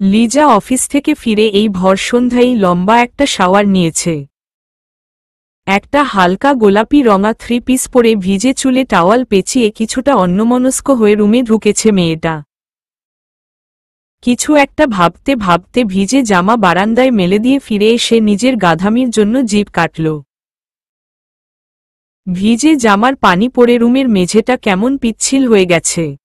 Liza office থেকে ফিরে এই ভরসন্ধ্যায় লম্বা একটা শাওয়ার নিয়েছে। একটা হালকা গোলাপি রঙা থ্রি পিস পরে ভিজে চুলে টাওয়াল পেঁচিয়ে কিছুটা অন্যমনস্ক হয়ে রুমে ঢুকেছে মেয়েটা। কিছু একটা ভাবতে ভাবতে ভিজে জামা বারান্দায় মেলে দিয়ে ফিরে এসে নিজের গাধামির জন্য জিভ কাটল। ভিজে জামার পানি পড়ে রুমের মেঝেটা কেমন পিচ্ছিল হয়ে গেছে।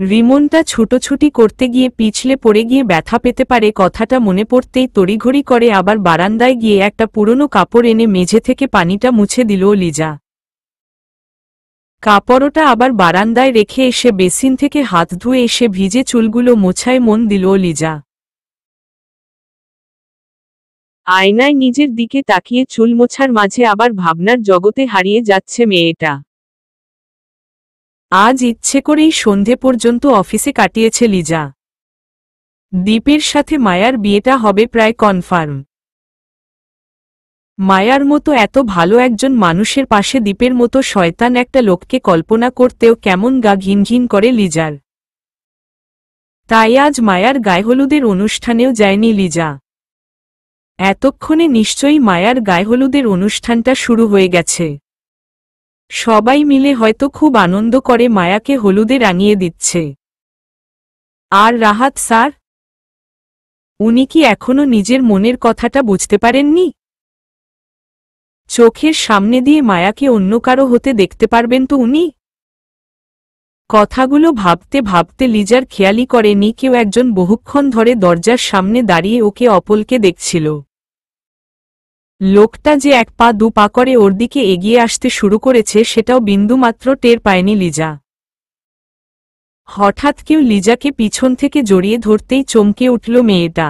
রিমনটা ছুটোছুটি করতে গিয়ে পিছলে পড়ে গিয়ে ব্যথা পেতে পারে কথাটা মনে পড়তেই তড়িঘড়ি করে আবার বারান্দায় গিয়ে একটা পুরনো কাপড় এনে মেঝে থেকে পানিটা মুছে দিল লিজা। কাপড়টা আবার বারান্দায় রেখে এসে বেসিন থেকে হাত ধুয়ে এসে ভিজে চুলগুলো মোছায় মন দিল লিজা। আয়নায় নিজের দিকে তাকিয়ে চুল মোছার মাঝে আবার ভাবনার জগতে হারিয়ে যাচ্ছে মেয়েটা। আজ ইচ্ছে করেই সন্ধে পর্যন্ত অফিসে কাটিয়েছে লিজা। দীপের সাথে মায়ার বিয়েটা হবে প্রায় কনফার্ম। মায়ার মতো এত ভালো একজন মানুষের পাশে দীপের মতো শয়তান একটা লোককে কল্পনা করতেও কেমন গা ঘিনঘিন করে লিজার। তাই আজ মায়ার গায়েহলুদের অনুষ্ঠানেও যায়নি লিজা। এতক্ষণে নিশ্চয়ই মায়ার গায়েহলুদের অনুষ্ঠানটা শুরু হয়ে গেছে। সবাই মিলে হয়তো খুব আনন্দ করে মায়াকে হলুদে রাঙিয়ে দিচ্ছে। আর রাহাত স্যার, উনি কি এখনো নিজের মনের কথাটা বুঝতে পারেননি? চোখের সামনে দিয়ে মায়াকে অন্য কারো হতে দেখতে পারবেন তো উনি? কথাগুলো ভাবতে ভাবতে লিজার খেয়ালই করেনি কেউ একজন বহুক্ষণ ধরে দরজার সামনে দাঁড়িয়ে ওকে অপলকে দেখছিল। লোকটা যে এক পা দু পা করে ওর দিকে এগিয়ে আসতে শুরু করেছে সেটাও বিন্দুমাত্র টের পায়নি লিজা। হঠাৎ কেউ লিজাকে পিছন থেকে জড়িয়ে ধরতেই চমকে উঠল মেয়েটা।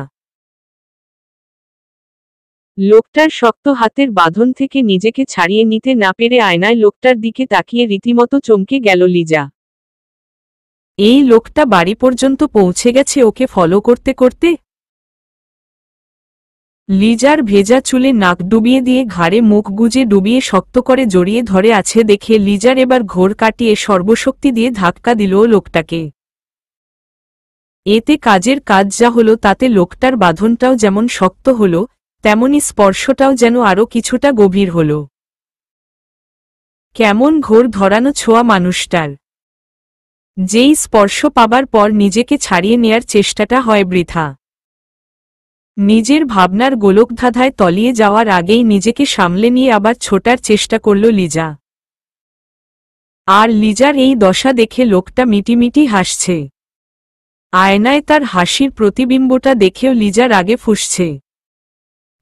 লোকটার শক্ত হাতের বাঁধন থেকে নিজেকে ছাড়িয়ে নিতে না পেরে আয়নায় লোকটার দিকে তাকিয়ে রীতিমতো চমকে গেল লিজা। এই লোকটা বাড়ি পর্যন্ত পৌঁছে গেছে ওকে ফলো করতে করতে। লিজার ভেজা চুলে নাক ডুবিয়ে দিয়ে ঘাড়ে মুখ গুজে ডুবিয়ে শক্ত করে জড়িয়ে ধরে আছে দেখে লিজার এবার ঘোর কাটিয়ে সর্বশক্তি দিয়ে ধাক্কা দিল লোকটাকে। এতে কাজের কাজ যা হলো তাতে লোকটার বাঁধনটাও যেমন শক্ত হলো তেমনি স্পর্শটাও যেন আরও কিছুটা গভীর হল। কেমন ঘোর ধরানো ছোঁয়া মানুষটার। যেই স্পর্শ পাবার পর নিজেকে ছাড়িয়ে নেয়ার চেষ্টাটা হয় বৃথা। নিজের ভাবনার গোলকধাঁধায় তলিয়ে যাওয়ার আগেই নিজেকে সামলে নিয়ে আবার ছোটার চেষ্টা করল লিজা। আর লিজার এই দশা দেখে লোকটা মিটিমিটি হাসছে। আয়নায় তার হাসির প্রতিবিম্বটা দেখেও লিজার আগে ফুঁসছে।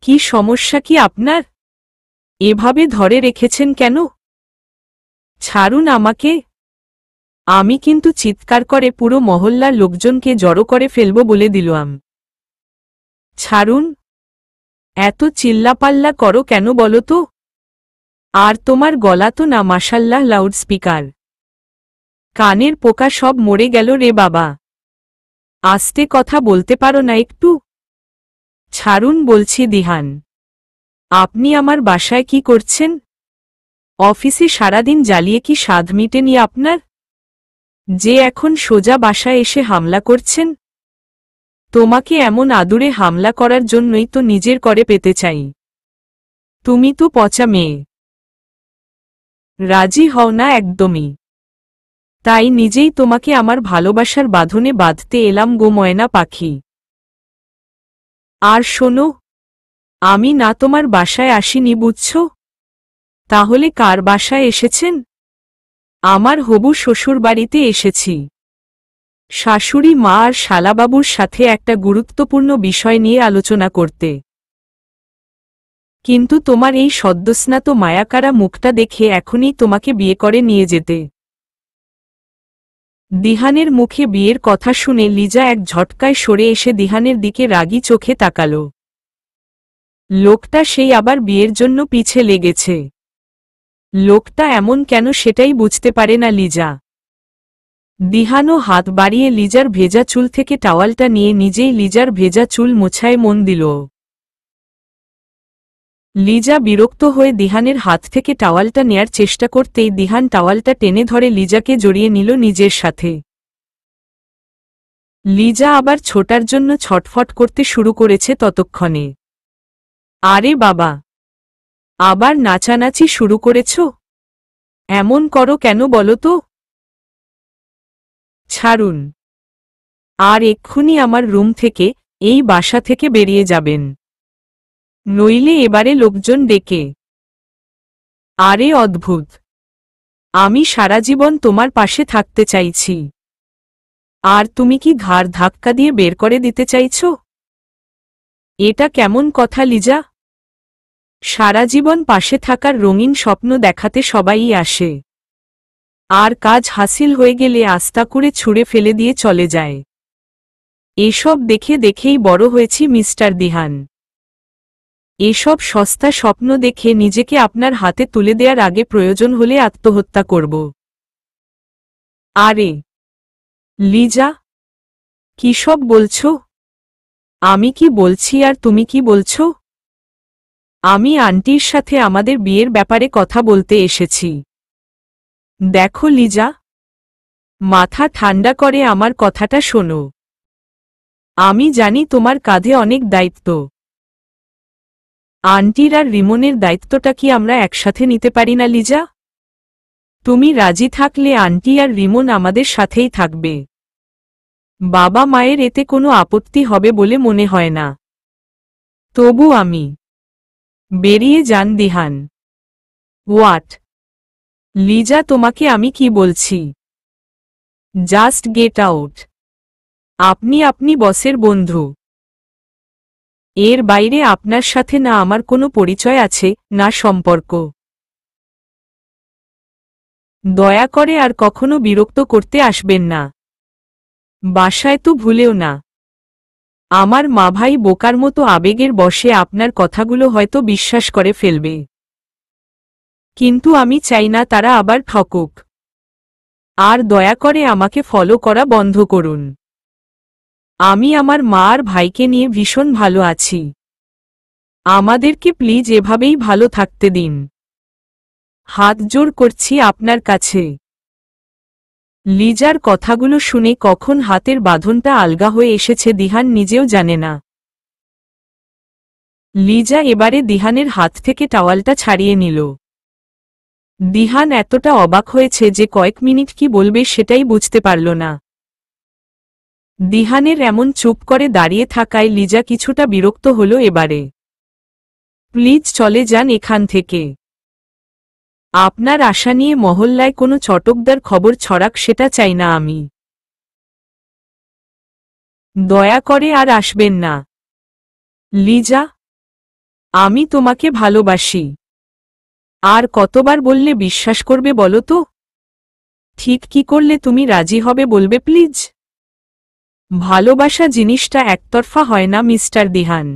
কি সমস্যা কি আপনার? এভাবে ধরে রেখেছেন কেন? ছাড়ুন আমাকে। আমি কিন্তু চিৎকার করে পুরো মহল্লার লোকজনকে জড়ো করে ফেলব বলে দিলাম। ছাড়ুন। এত চিল্লাপাল্লা করো কেন বলো তো? আর তোমার গলা তো না মাশাল্লাহ লাউডস্পিকার। কানের পোকা সব মরে গেল রে বাবা। আস্তে কথা বলতে পারো না একটু? ছাড়ুন বলছি দিহান। আপনি আমার বাসায় কি করছেন? অফিসে সারাদিন জ্বালিয়ে কি স্বাদ মিটেনি আপনার? যে এখন সোজা বাসায় এসে হামলা করছেন? তোমাকে এমন আদুরে হামলা করার জন্যই তো নিজের করে পেতে চাই। তুমি তো পচা মেয়ে। রাজি হও না একদমই। তাই নিজেই তোমাকে আমার ভালোবাসার বাঁধনে বাঁধতে এলাম গো ময়না পাখি। আর শোনো, আমি না তোমার বাসায় আসিনি বুঝছ? তাহলে কার বাসায় এসেছেন? আমার হবু শ্বশুর বাড়িতে এসেছি। শাশুড়ি মা আর শালাবাবুর সাথে একটা গুরুত্বপূর্ণ বিষয় নিয়ে আলোচনা করতে। কিন্তু তোমার এই সদ্যস্নাত মায়াকারা মুখটা দেখে এখনই তোমাকে বিয়ে করে নিয়ে যেতে। দিহানের মুখে বিয়ের কথা শুনে লিজা এক ঝটকায় সরে এসে দিহানের দিকে রাগী চোখে তাকাল। লোকটা সেই আবার বিয়ের জন্য পিছে লেগেছে। লোকটা এমন কেন সেটাই বুঝতে পারে না লিজা। দিহানও হাত বাড়িয়ে লিজার ভেজা চুল থেকে টাওয়ালটা নিয়ে নিজেই লিজার ভেজা চুল মোছায় মন দিল। লিজা বিরক্ত হয়ে দিহানের হাত থেকে টাওয়ালটা নেয়ার চেষ্টা করতেই দিহান টাওয়ালটা টেনে ধরে লিজাকে জড়িয়ে নিল নিজের সাথে। লিজা আবার ছোটার জন্য ছটফট করতে শুরু করেছে ততক্ষণে। আরে বাবা, আবার নাচানাচি শুরু করেছ? এমন করো কেন বলো তো? ছাড়ুন, আর এক্ষুনি আমার রুম থেকে, এই বাসা থেকে বেরিয়ে যাবেন, নইলে এবারে লোকজন ডেকে। আরে অদ্ভুত, আমি সারা জীবন তোমার পাশে থাকতে চাইছি, আর তুমি কি ঘাড় ধাক্কা দিয়ে বের করে দিতে চাইছ? এটা কেমন কথা লিজা? সারা জীবন পাশে থাকার রঙিন স্বপ্ন দেখাতে সবাই আসে, আর কাজ হাসিল হয়ে গেলে আস্তা করে ছুঁড়ে ফেলে দিয়ে চলে যায়। এসব দেখে দেখেই বড় হয়েছি মিস্টার দিহান। এসব সস্তা স্বপ্ন দেখে নিজেকে আপনার হাতে তুলে দেওয়ার আগে প্রয়োজন হলে আত্মহত্যা করব। আরে লিজা, কি সব বলছো? আমি কি বলছি আর তুমি কি বলছো? আমি আন্টির সাথে আমাদের বিয়ের ব্যাপারে কথা বলতে এসেছি। দেখো লিজা, মাথা ঠান্ডা করে আমার কথাটা শোনো। আমি জানি তোমার কাঁধে অনেক দায়িত্ব। আন্টির আর রিমনের দায়িত্বটা কি আমরা একসাথে নিতে পারি না লিজা? তুমি রাজি থাকলে আন্টি আর রিমন আমাদের সাথেই থাকবে। বাবা মায়ের এতে কোনো আপত্তি হবে বলে মনে হয় না। তবু আমি। বেরিয়ে যান দিহান। হোয়াট? লিজা, তোমাকে আমি কি বলছি? Just get out. আপনি বসের বন্ধু। এর বাইরে আপনার সাথে না আমার কোনো পরিচয় আছে, না সম্পর্ক। দয়া করে আর কখনো বিরক্ত করতে আসবেন না। বাসায় তো ভুলেও না। আমার মা ভাই বোকার মতো আবেগের বশে আপনার কথাগুলো হয়তো বিশ্বাস করে ফেলবে, কিন্তু আমি চাই না তারা আবার ঠকুক। আর দয়া করে আমাকে ফলো করা বন্ধ করুন। আমি আমার মা আর ভাইকে নিয়ে ভীষণ ভালো আছি। আমাদেরকে প্লিজ এভাবেই ভালো থাকতে দিন। হাত জোর করছি আপনার কাছে। লিজার কথাগুলো শুনে কখন হাতের বাঁধনটা আলগা হয়ে এসেছে দিহান নিজেও জানে না। লিজা এবারে দিহানের হাত থেকে টাওয়ালটা ছাড়িয়ে নিল। দিহান এতটা অবাক হয়েছে যে কয়েক মিনিট কি বলবে সেটাই বুঝতে পারল না। দিহানের এমন চুপ করে দাঁড়িয়ে থাকায় লিজা কিছুটা বিরক্ত হল এবারে। প্লিজ চলে যান এখান থেকে। আপনার আশা নিয়ে মহল্লায় কোনো চটকদার খবর ছড়াক সেটা চাই না আমি। দয়া করে আর আসবেন না। লিজা, আমি তোমাকে ভালোবাসি। আর কতবার বললে বিশ্বাস করবে বলো তো? ঠিক কি করলে তুমি রাজি হবে বলবে প্লিজ? ভালোবাসা জিনিসটা একতরফা হয় না মিস্টার দিহান।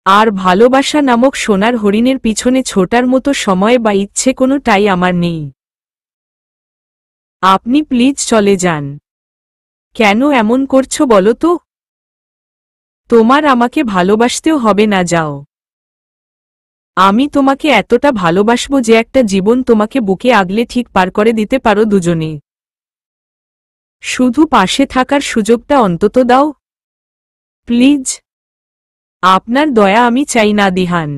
আর ভালোবাসা নামক সোনার হরিণের পিছনে ছোটার মতো সময় বা ইচ্ছে কোনোটাই আমার নেই। আপনি প্লিজ চলে যান। কেন এমন করছো বলো তো? তোমার আমাকে ভালোবাসতেও হবে না, যাও। আমি তোমাকে এতটা ভালোবাসবো যে একটা জীবন তোমাকে বুকে আগলে ঠিক পার করে দিতে পারো দুজনে। শুধু পাশে থাকার সুযোগটা অন্তত দাও প্লিজ। আপনার দয়া আমি চাই না দিহান।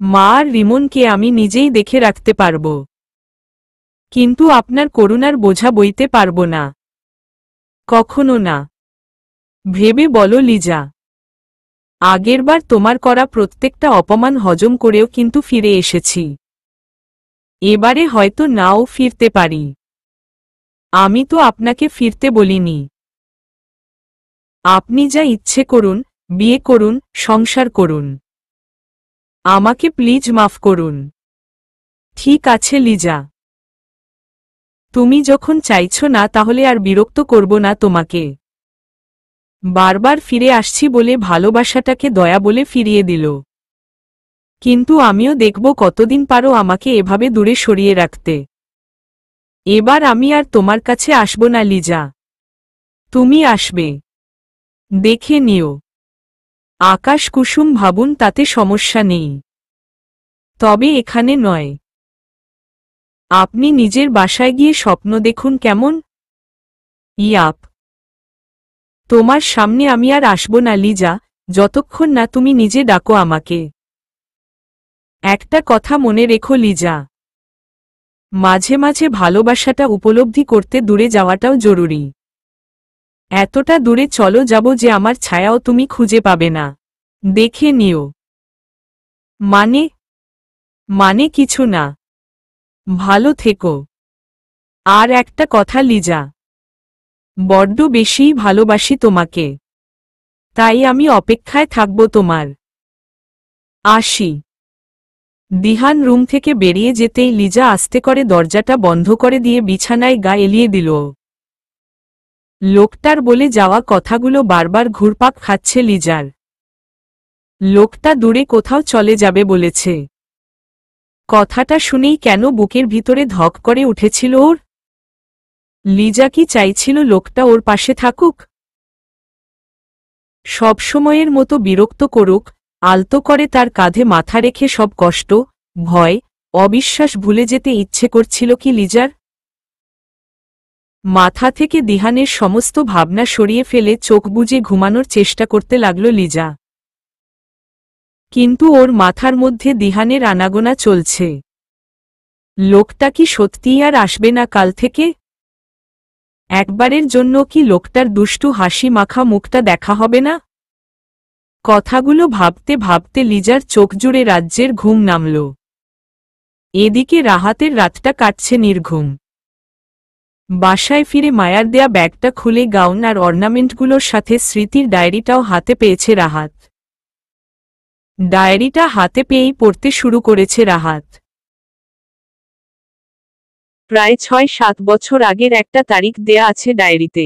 মা আর রিমনকে আমি নিজেই দেখে রাখতে পারব, কিন্তু আপনার করুণার বোঝা বইতে পারব না, কখনো না। ভেবে বলো লিজা। আগেরবার তোমার করা প্রত্যেকটা অপমান হজম করেও কিন্তু ফিরে এসেছি। এবারে হয়তো নাও ফিরতে পারি। আমি তো আপনাকে ফিরতে বলিনি। আপনি যা ইচ্ছে করুন, বিয়ে করুন, সংসার করুন। আমাকে প্লিজ মাফ করুন। ঠিক আছে লিজা, তুমি যখন চাইছো না তাহলে আর বিরক্ত করব না তোমাকে। বারবার ফিরে আসছি বলে ভালোবাসাটাকে দয়া বলে ফিরিয়ে দিল, কিন্তু আমিও দেখব কতদিন পারো আমাকে এভাবে দূরে সরিয়ে রাখতে। এবার আমি আর তোমার কাছে আসব না লিজা, তুমি আসবে। দেখে নিও। আকাশ কুসুম ভাবুন, তাতে সমস্যা নেই, তবে এখানে নয়। আপনি নিজের বাসায় গিয়ে স্বপ্ন দেখুন কেমন। ইয়াপ, তোমার সামনে আমি আর আসব না লিজা, যতক্ষণ না তুমি নিজে ডাকো আমাকে। একটা কথা মনে রেখো লিজা, মাঝে মাঝে ভালোবাসাটা উপলব্ধি করতে দূরে যাওয়াটাও জরুরি। এতটা দূরে চলো যাব যে আমার ছায়াও তুমি খুঁজে পাবে না। দেখে নিও। মানে মানে কিছু না। ভালো থেকো। আর একটা কথা লিজা, বড্ড বেশিই ভালোবাসি তোমাকে, তাই আমি অপেক্ষায় থাকব তোমার। আসি। দিহান রুম থেকে বেরিয়ে যেতেই লিজা আস্তে করে দরজাটা বন্ধ করে দিয়ে বিছানায় গা এলিয়ে দিল। লোকটার বলে যাওয়া কথাগুলো বারবার ঘুরপাক খাচ্ছে লিজার। লোকটা দূরে কোথাও চলে যাবে বলেছে। কথাটা শুনেই কেন বুকের ভিতরে ধক করে উঠেছিল ওর। লিজা কি চাইছিল লোকটা ওর পাশে থাকুক, সবসময়ের মতো বিরক্ত করুক, আলতো করে তার কাঁধে মাথা রেখে সব কষ্ট, ভয়, অবিশ্বাস ভুলে যেতে ইচ্ছে করছিল কি লিজার? মাথা থেকে দিহানের সমস্ত ভাবনা সরিয়ে ফেলে চোখ বুজে ঘুমানোর চেষ্টা করতে লাগল লিজা। কিন্তু ওর মাথার মধ্যে দিহানের আনাগোনা চলছে। লোকটা কি সত্যিই আর আসবে না কাল থেকে? একবারের জন্য কি লোকটার দুষ্টু হাসি মাখা মুখটা দেখা হবে না? কথাগুলো ভাবতে ভাবতে লিজার চোখ জুড়ে রাজ্যের ঘুম নামল। এদিকে রাহাতের রাতটা কাটছে নির্ঘুম। বাসায় ফিরে মায়ার দেয়া ব্যাগটা খুলে গাউন আর অর্নামেন্টগুলোর সাথে স্মৃতির ডায়েরিটাও হাতে পেয়েছে রাহাত। ডায়েরিটা হাতে পেয়েই পড়তে শুরু করেছে রাহাত। প্রায় ৬-৭ বছর আগের একটা তারিখ দেয়া আছে ডায়েরিতে।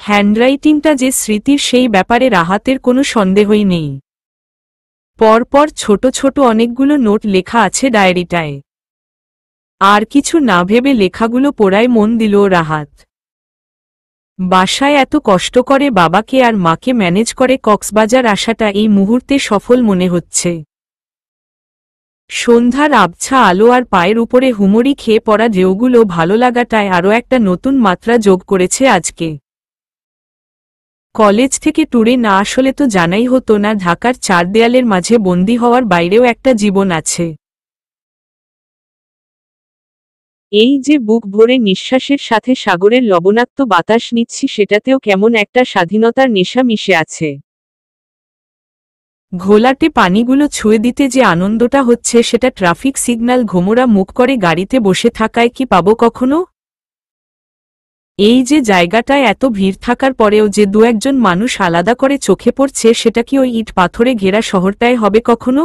হ্যান্ডরাইটিংটা যে স্মৃতির সেই ব্যাপারে রাহাতের কোনো সন্দেহই নেই। পরপর ছোট ছোট অনেকগুলো নোট লেখা আছে ডায়েরিটায়। আর কিছু না ভেবে লেখাগুলো পড়ায় মন দিল রাহাত। বাসায় এত কষ্ট করে বাবাকে আর মাকে ম্যানেজ করে কক্সবাজার আসাটা এই মুহূর্তে সফল মনে হচ্ছে। সন্ধ্যার আবছা আলো আর পায়ের উপরে হুমড়ি খেয়ে পড়া ঢেউগুলো ভালো লাগাটায় আরও একটা নতুন মাত্রা যোগ করেছে আজকে। কলেজ থেকে ট্যুরে না আসলে তো জানাই হতো না ঢাকার চার দেয়ালের মাঝে বন্দী হওয়ার বাইরেও একটা জীবন আছে। এই যে বুক ভরে নিঃশ্বাসের সাথে সাগরের লবণাক্ত বাতাস নিচ্ছি সেটাতেও কেমন একটা স্বাধীনতার নেশা মিশে আছে। ঘোলাটে পানিগুলো ছুঁয়ে দিতে যে আনন্দটা হচ্ছে সেটা ট্রাফিক সিগন্যাল ঘোমরা মুখ করে গাড়িতে বসে থাকায় কি পাবো কখনো? এই যে জায়গাটায় এত ভিড় থাকার পরেও যে দু একজন মানুষ আলাদা করে চোখে পড়ছে সেটা কি ওই ইট পাথরে ঘেরা শহরটায় হবে কখনো?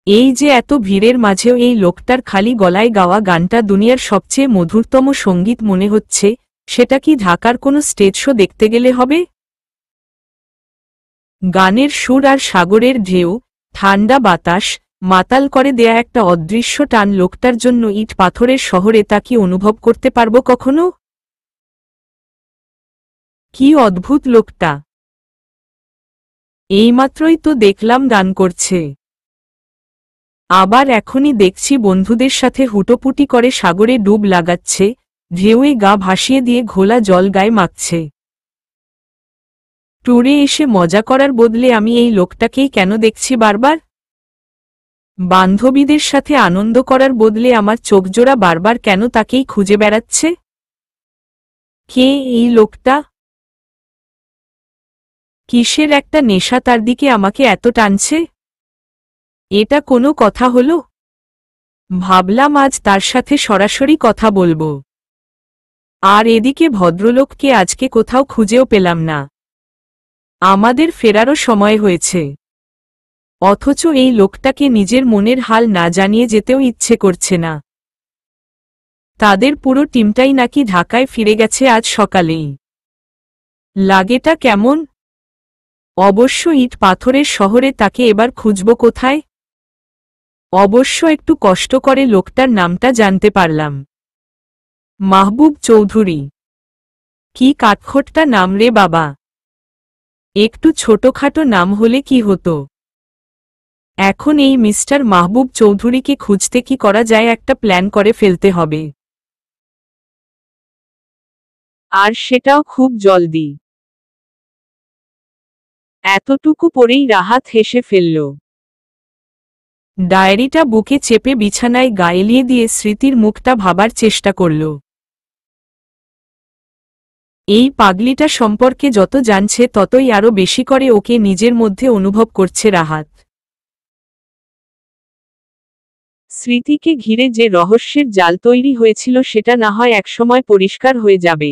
এই যে এত ভিড়ের মাঝেও এই লোকটার খালি গলায় গাওয়া গানটা দুনিয়ার সবচেয়ে মধুরতম সঙ্গীত মনে হচ্ছে, সেটা কি ঢাকার কোনো স্টেজ শো দেখতে গেলে হবে? গানের সুর আর সাগরের ঢেউ, ঠান্ডা বাতাস, মাতাল করে দেয়া একটা অদৃশ্য টান লোকটার জন্য ইট পাথরের শহরে তা কি অনুভব করতে পারবো কখনো? কি অদ্ভুত লোকটা! এইমাত্রই তো দেখলাম গান করছে, আবার এখনই দেখছি বন্ধুদের সাথে হুটোপুটি করে সাগরে ডুব লাগাচ্ছে, ঢেউয়ে গা ভাসিয়ে দিয়ে ঘোলা জল গায়ে মাখছে। ট্যুরে এসে মজা করার বদলে আমি এই লোকটাকেই কেন দেখছি বারবার? বান্ধবীদের সাথে আনন্দ করার বদলে আমার চোখজোড়া বারবার কেন তাকেই খুঁজে বেড়াচ্ছে? কে এই লোকটা? কিসের একটা নেশা তার দিকে আমাকে এত টানছে? এটা কোনো কথা হলো? ভাবলাম আজ তার সাথে সরাসরি কথা বলবো। আর এদিকে ভদ্রলোককে আজকে কোথাও খুঁজেও পেলাম না। আমাদের ফেরারও সময় হয়েছে, অথচ এই লোকটাকে নিজের মনের হাল না জানিয়ে যেতেও ইচ্ছে করছে না। তাদের পুরো টিমটাই নাকি ঢাকায় ফিরে গেছে আজ সকালেই। লাগেটা কেমন? অবশ্য ইট পাথরের শহরে তাকে এবার খুঁজব কোথায়? অবশ্য একটু কষ্ট করে লোকটার নামটা জানতে পারলাম, মাহবুব চৌধুরী। কি কাঠখোট্টা নাম রে বাবা! একটু ছোটখাটো নাম হলে কি হতো? এখন এই মিস্টার মাহবুব চৌধুরীকে খুঁজতে কি করা যায় একটা প্ল্যান করে ফেলতে হবে। আর সেটাও খুব জলদি। এতটুকু পরেই রাহাত হেসে ফেলল। ডায়েরিটা বুকে চেপে বিছানায় গা এলিয়ে দিয়ে স্মৃতির মুখটা ভাবার চেষ্টা করল। এই পাগলিটা সম্পর্কে যত জানছে ততই আরো বেশি করে ওকে নিজের মধ্যে অনুভব করছে রাহাত। স্মৃতিকে ঘিরে যে রহস্যের জাল তৈরি হয়েছিল সেটা না হয় একসময় পরিষ্কার হয়ে যাবে,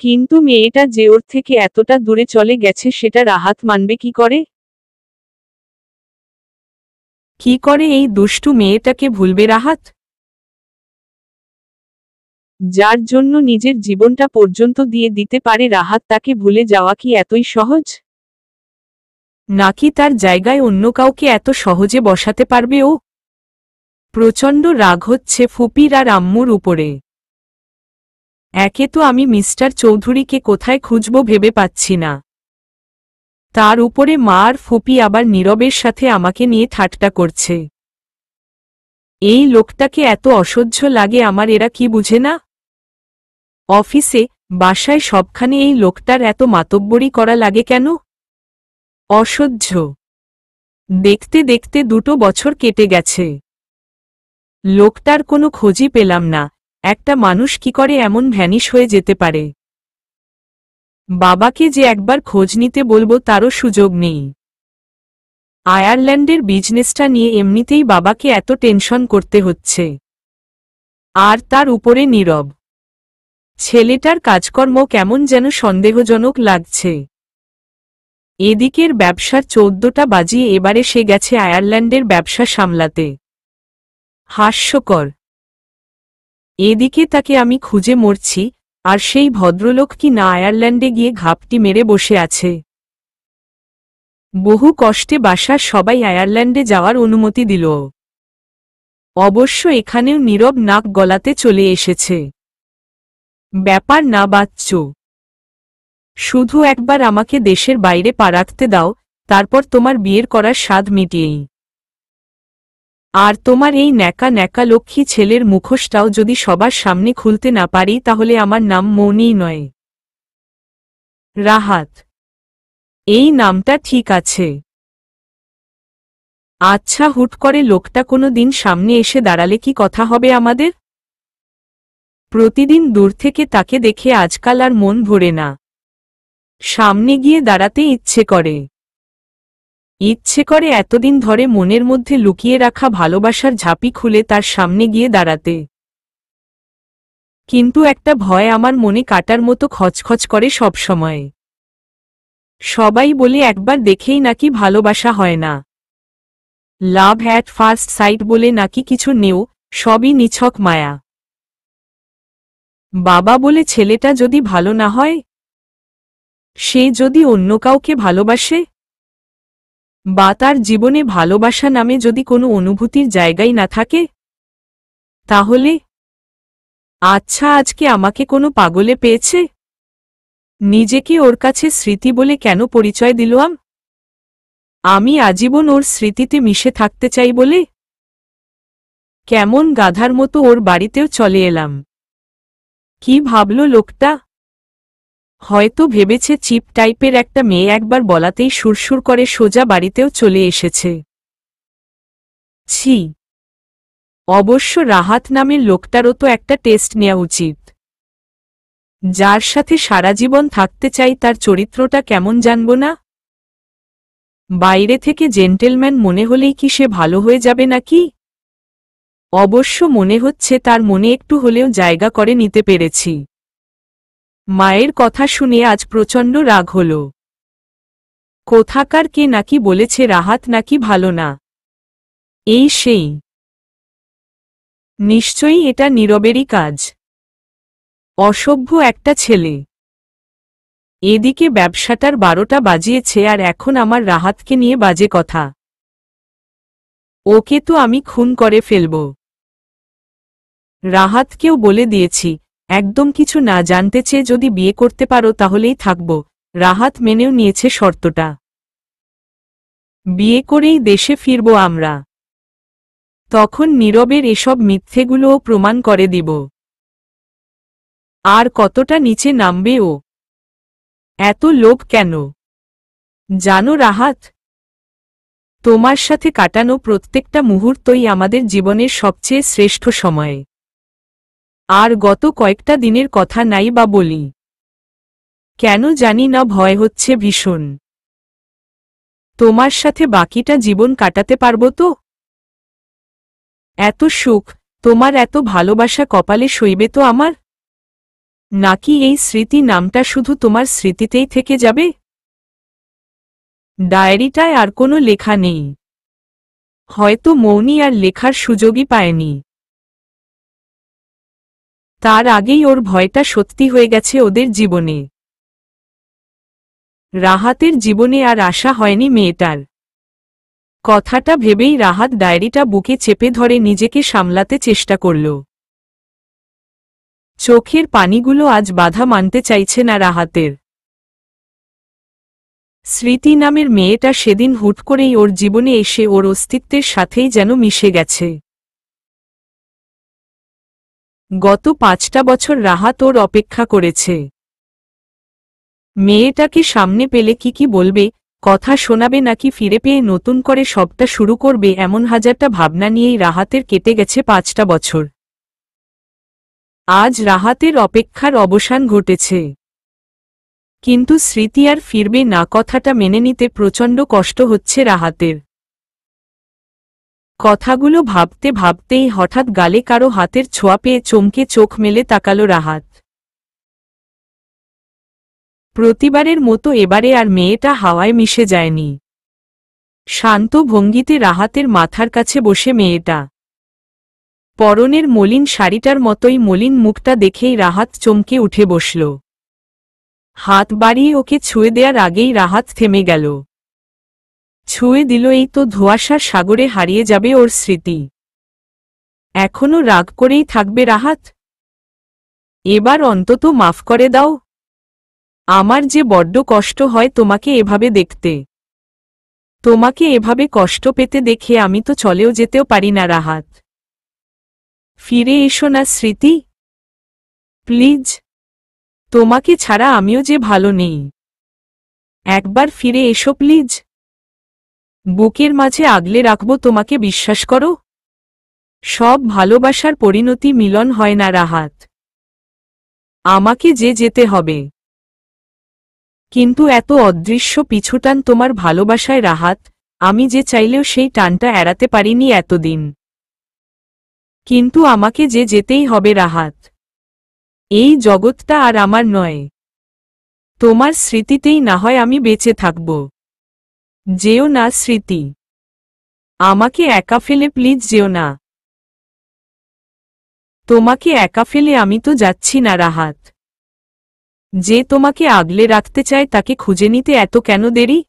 কিন্তু মেয়েটা যে ওর থেকে এতটা দূরে চলে গেছে সেটা রাহাত মানবে কি করে? কি করে এই দুষ্টু মেয়েটাকে ভুলবে রাহাত, যার জন্য নিজের জীবনটা পর্যন্ত দিয়ে দিতে পারে? রাহাত তাকে ভুলে যাওয়া কি এতই সহজ? নাকি তার জায়গায় অন্য কাউকে এত সহজে বসাতে পারবে ও? প্রচণ্ড রাগ হচ্ছে ফুপির আর আম্মুর উপরে। একে তো আমি মিস্টার চৌধুরীকে কোথায় খুঁজব ভেবে পাচ্ছি না, তার উপরে মা আর ফুপি আবার নীরবের সাথে আমাকে নিয়ে ঠাট্টা করছে। এই লোকটাকে এত অসহ্য লাগে আমার, এরা কি বুঝে না? অফিসে, বাসায় সবখানে এই লোকটার এত মাতব্বরি করা লাগে কেন? অসহ্য। দেখতে দেখতে 2 বছর কেটে গেছে, লোকটার কোনো খোঁজই পেলাম না। একটা মানুষ কি করে এমন ভ্যানিশ হয়ে যেতে পারে? বাবাকে যে একবার খোঁজ নিতে বলবো তারও সুযোগ নেই। আয়ারল্যান্ডের বিজনেসটা নিয়ে এমনিতেই বাবাকে এত টেনশন করতে হচ্ছে, আর তার উপরে নীরব। ছেলেটার কাজকর্ম কেমন যেন সন্দেহজনক লাগছে। এদিকের ব্যবসার 14টা বাজিয়ে এবারে সে গেছে আয়ারল্যান্ডের ব্যবসা সামলাতে। হাস্যকর। এদিকে তাকে আমি খুঁজে মরছি, আর সেই ভদ্রলোক কি না আয়ারল্যান্ডে গিয়ে ঘাপটি মেরে বসে আছে। বহু কষ্টে বাসার সবাই আয়ারল্যান্ডে যাওয়ার অনুমতি দিল, অবশ্য এখানেও নীরব নাক গলাতে চলে এসেছে। ব্যাপার না বাচ্চু, শুধু একবার আমাকে দেশের বাইরে পা রাখতে দাও, তারপর তোমার বিয়ের করার স্বাদ মিটিয়েই। আর তোমার এই ন্যাকা ন্যাকা লক্ষ্মী ছেলের মুখোশটাও যদি সবার সামনে খুলতে না পারি তাহলে আমার নাম মৌনী নয়, রাহাত। এই নামটা ঠিক আছে। আচ্ছা, হুট করে লোকটা কোনো দিন সামনে এসে দাঁড়ালে কি কথা হবে আমাদের? প্রতিদিন দূর থেকে তাকে দেখে আজকাল আর মন ভরে না, সামনে গিয়ে দাঁড়াতে ইচ্ছে করে এতদিন ধরে মনের মধ্যে লুকিয়ে রাখা ভালোবাসার ঝাঁপি খুলে তার সামনে গিয়ে দাঁড়াতে। কিন্তু একটা ভয় আমার মনে কাটার মতো খচখচ করে সবসময়। সবাই বলে একবার দেখেই নাকি ভালোবাসা হয় না, লাভ অ্যাট ফার্স্ট সাইট বলে নাকি কিছু নেও, সবই নিছক মায়া। বাবা বলে ছেলেটা যদি ভালো না হয়, সে যদি অন্য কাউকে ভালোবাসে, বা তার জীবনে ভালোবাসা নামে যদি কোনো অনুভূতির জায়গাই না থাকে, তাহলে আচ্ছা, আজকে আমাকে কোনো পাগলে পেয়েছে? নিজেকে ওর কাছে স্মৃতি বলে কেন পরিচয় দিলাম? আমি আজীবন ওর স্মৃতিতে মিশে থাকতে চাই বলে? কেমন গাধার মতো ওর বাড়িতেও চলে এলাম। কি ভাবল লোকটা? হয়তো ভেবেছে চিপ টাইপের একটা মেয়ে একবার বলাতেই সুরসুর করে সোজা বাড়িতেও চলে এসেছে। ছি। অবশ্য রাহাত নামের লোকটারও তো একটা টেস্ট নেওয়া উচিত। যার সাথে সারা জীবন থাকতে চাই তার চরিত্রটা কেমন জানব না? বাইরে থেকে জেন্টেলম্যান মনে হলেই কি সে ভালো হয়ে যাবে নাকি? অবশ্য মনে হচ্ছে তার মনে একটু হলেও জায়গা করে নিতে পেরেছি। মায়ের কথা শুনে আজ প্রচণ্ড রাগ হল। কোথাকার কে নাকি বলেছে রাহাত নাকি ভালো না। এই সেই। নিশ্চয়ই এটা নীরবেরই কাজ। অসভ্য একটা ছেলে। এদিকে ব্যবসাটার 12টা বাজিয়েছে আর এখন আমার রাহাতকে নিয়ে বাজে কথা। ওকে তো আমি খুন করে ফেলব। রাহাতকেও বলে দিয়েছি, একদম কিছু না জানতে চেয়ে যদি বিয়ে করতে পারো তাহলেই থাকব। রাহাত মেনেও নিয়েছে শর্তটা। বিয়ে করেই দেশে ফিরব আমরা। তখন নীরবের এসব মিথ্যেগুলোও প্রমাণ করে দিব। আর কতটা নিচে নামবে ও? এত লোভ কেন? জানো রাহাত, তোমার সাথে কাটানো প্রত্যেকটা মুহূর্তই আমাদের জীবনের সবচেয়ে শ্রেষ্ঠ সময়। আর গত কয়েকটা দিনের কথা নাই বা বলি, কেন জানি না ভয় হচ্ছে ভীষণ। তোমার সাথে বাকিটা জীবন কাটাতে পারবো তো? এত সুখ, তোমার এত ভালোবাসা কপালে সইবে তো আমার? নাকি এই স্মৃতি নামটা শুধু তোমার স্মৃতিতেই থেকে যাবে? ডায়েরিটায় আর কোনো লেখা নেই। হয়তো মৌনি আর লেখার সুযোগই পায়নি। তার আগেই ওর ভয়টা সত্যি হয়ে গেছে ওদের জীবনে। রাহাতের জীবনে আর আশা হয়নি মেয়েটার। কথাটা ভেবেই রাহাত ডায়েরিটা বুকে চেপে ধরে নিজেকে সামলাতে চেষ্টা করল। চোখের পানিগুলো আজ বাধা মানতে চাইছে না রাহাতের। স্মৃতি নামের মেয়েটা সেদিন হুট করেই ওর জীবনে এসে ওর অস্তিত্বের সাথেই যেন মিশে গেছে। গত 5টা বছর রাহাত ওর অপেক্ষা করেছে। মেয়েটাকে সামনে পেলে কি বলবে, কথা শোনাবে নাকি ফিরে পেয়ে নতুন করে সবটা শুরু করবে, এমন হাজারটা ভাবনা নিয়েই রাহাতের কেটে গেছে 5টা বছর। আজ রাহাতের অপেক্ষার অবসান ঘটেছে। কিন্তু স্মৃতি আর ফিরবে না কথাটা মেনে নিতে প্রচণ্ড কষ্ট হচ্ছে রাহাতের। কথাগুলো ভাবতে ভাবতেই হঠাৎ গালে কারো হাতের ছোঁয়া পেয়ে চমকে চোখ মেলে তাকালো রাহাত। প্রতিবারের মতো এবারে আর মেয়েটা হাওয়ায় মিশে যায়নি। শান্ত ভঙ্গিতে রাহাতের মাথার কাছে বসে মেয়েটা। পরনের মলিন শাড়িটার মতোই মলিন মুখটা দেখেই রাহাত চমকে উঠে বসল। হাত বাড়িয়ে ওকে ছুঁয়ে দেওয়ার আগেই রাহাত থেমে গেল। ছুঁয়ে দিল, এই তো ধোঁয়াশার সাগরে হারিয়ে যাবে ওর স্মৃতি। এখনো রাগ করেই থাকবে রাহাত? এবার অন্তত মাফ করে দাও। আমার যে বড্ড কষ্ট হয় তোমাকে এভাবে দেখতে। তোমাকে এভাবে কষ্ট পেতে দেখে আমি তো চলেও যেতেও পারি না রাহাত। ফিরে এসো না স্মৃতি, প্লিজ। তোমাকে ছাড়া আমিও যে ভালো নেই। একবার ফিরে এসো প্লিজ। বুকের মাঝে আগলে রাখব তোমাকে, বিশ্বাস করো। সব ভালোবাসার পরিণতি মিলন হয় না রাহাত। আমাকে যে যেতে হবে। কিন্তু এত অদৃশ্য পিছুটান তোমার ভালোবাসায় রাহাত, আমি যে চাইলেও সেই টানটা এড়াতে পারিনি এতদিন। কিন্তু আমাকে যে যেতেই হবে রাহাত। এই জগৎটা আর আমার নয়। তোমার স্মৃতিতেই না হয় আমি বেঁচে থাকব। যেও না স্মৃতি, আমাকে একা ফেলে প্লিজ যেও না। তোমাকে একা ফেলে আমি তো যাচ্ছি না রাহাত। যে তোমাকে আগলে রাখতে চায় তাকে খুঁজে নিতে এত কেন দেরি?